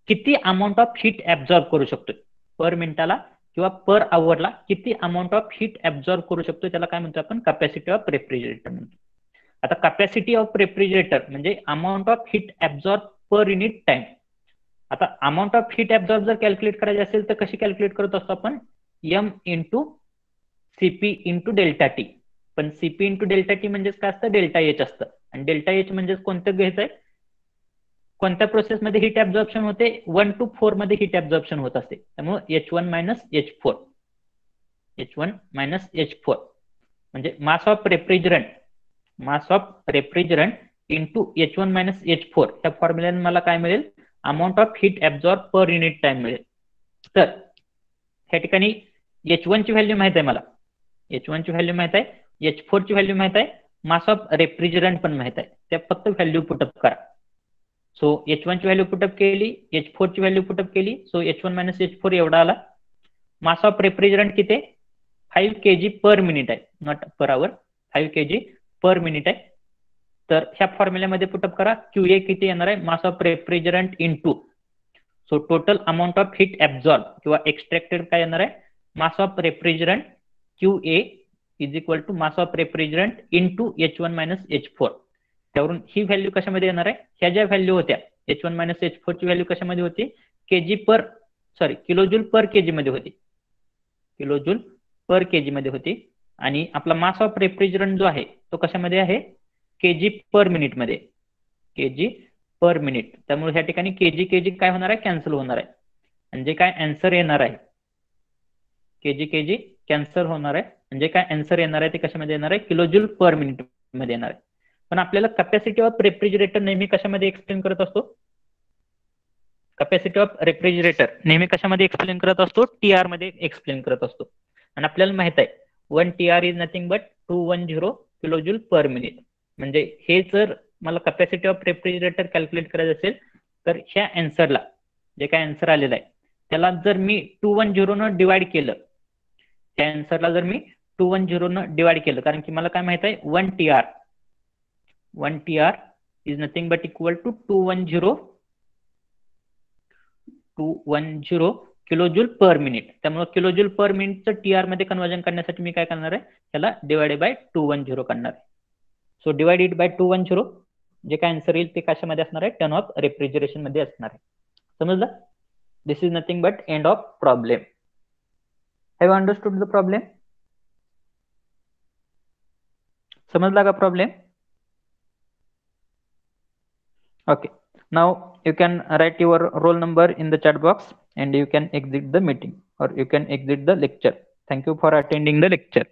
किती अमाऊंट ऑफ हीट ऍब्झॉर्ब करू शकतो, पर मिनिटाला किंवा पर आवरला किती अमाऊंट ऑफ हीट ऍब्झॉर्ब करू शकतो, त्याला काय म्हणतो आपण, कॅपॅसिटी ऑफ रेफ्रिजरेटर म्हणतो. आता कॅपॅसिटी ऑफ रेफ्रिजरेटर म्हणजे amount of heat absorb per unit time. आता अमाऊंट ऑफ हीट ऍब्झॉर्ब जर कॅल्क्युलेट करायची असेल तर कशी कॅल्क्युलेट करत असतो आपण, M × CP × ΔT. पण CP × ΔT म्हणजेच काय असतं, ΔH असतं. आणि ΔH म्हणजे कोणतं घ्यायचंय, कोणत्या प्रोसेसमध्ये हीट ऍब्झॉर्प्शन होते, 1 to 4 मध्ये हीट ऍब्झॉर्प्शन होत असते. त्यामुळे H1 - H4, H1 - H4 म्हणजे मास of refrigerant, mass of refrigerant into H1 - H4 या फॉर्म्युल्याने मला काय मिळेल, amount of heat absorb per unit time मिळेल. तर या ठिकाणी H1 ची व्हॅल्यू माहित आहे मला, H1 ची व्हॅल्यू माहित आहे, H4 ची व्हॅल्यू माहित आहे, मास ऑफ रेफ्रिजरंट पण माहित आहे. त्या फक्त व्हॅल्यू पुटअप करा. सो H1 ची व्हॅल्यू पुटअप केली, H4 ची व्हॅल्यू पुटअप केली. सो H1 - H4 एवढा आला. मास ऑफ रेफ्रिजरंट किती आहे, 5 kg/min आहे, नॉट पर आवर, 5 kg/min आहे. तर ह्या फॉर्म्युल्यामध्ये पुटअप करा, QA किती येणार आहे, mass of refrigerant into, so total amount of heat absorb किंवा एक्सट्रॅक्टेड काय येणार आहे, mass of refrigerant QA is equal to mass of refrigerant into H1 - H4. त्यावरून ही व्हॅल्यू कशामध्ये येणार आहे, ह्या ज्या व्हॅल्यू होत्या H1 - H4 ची व्हॅल्यू कशामध्ये होती, किलोजूल पर केजी मध्ये होती, किलोजूल पर केजी मध्ये होती. आणि आपला मास ऑफ रेफ्रिजरंट जो आहे तो कशामध्ये आहे, kg/min मध्ये, kg/min. त्यामुळे ह्या ठिकाणी kg काय होणार आहे, कॅन्सल होणार आहे. म्हणजे काय आन्सर येणार आहे, kg कॅन्सल होणार आहे. म्हणजे काय आन्सर येणार आहे ते कशामध्ये येणार आहे, kJ/min मध्ये येणार आहे. पण आपल्याला कॅपॅसिटी ऑफ रेफ्रिजरेटर नेहमी कशामध्ये एक्सप्लेन करत असतो, कॅपॅसिटी ऑफ रेफ्रिजरेटर नेहमी कशामध्ये एक्सप्लेन करत असतो, TR मध्ये एक्सप्लेन करत असतो. आणि आपल्याला माहित आहे 1 TR is nothing but 210 kJ/min. म्हणजे हे जर मला कॅपॅसिटी ऑफ रेफ्रिजरेटर कॅल्क्युलेट करायचं असेल तर ह्या आन्सरला जे काय आन्सर आलेला आहे त्याला जर मी 210 न डिवाइड केलं, त्या आन्सरला जर मी 210 न डिवाइड केलं, कारण की मला काय माहित आहे 1 TR is nothing but equal to 210 kJ/min. त्यामुळे kJ/min चं TR मध्ये कन्वर्जन करण्यासाठी मी काय करणार आहे, त्याला डिवाइडेड बाय 210 करणार आहे. सो डिवाइडेड बाय 210 जे काय आन्सर येईल ते कशामध्ये असणार आहे, टर्न ऑफ रेफ्रिजरेशन मध्ये असणार आहे. समजलं? This is nothing but end of problem. Have understood the problem? समजला का problem? Okay. Now you can write your roll number in the chat box and you can exit the meeting or you can exit the lecture. Thank you for attending the lecture.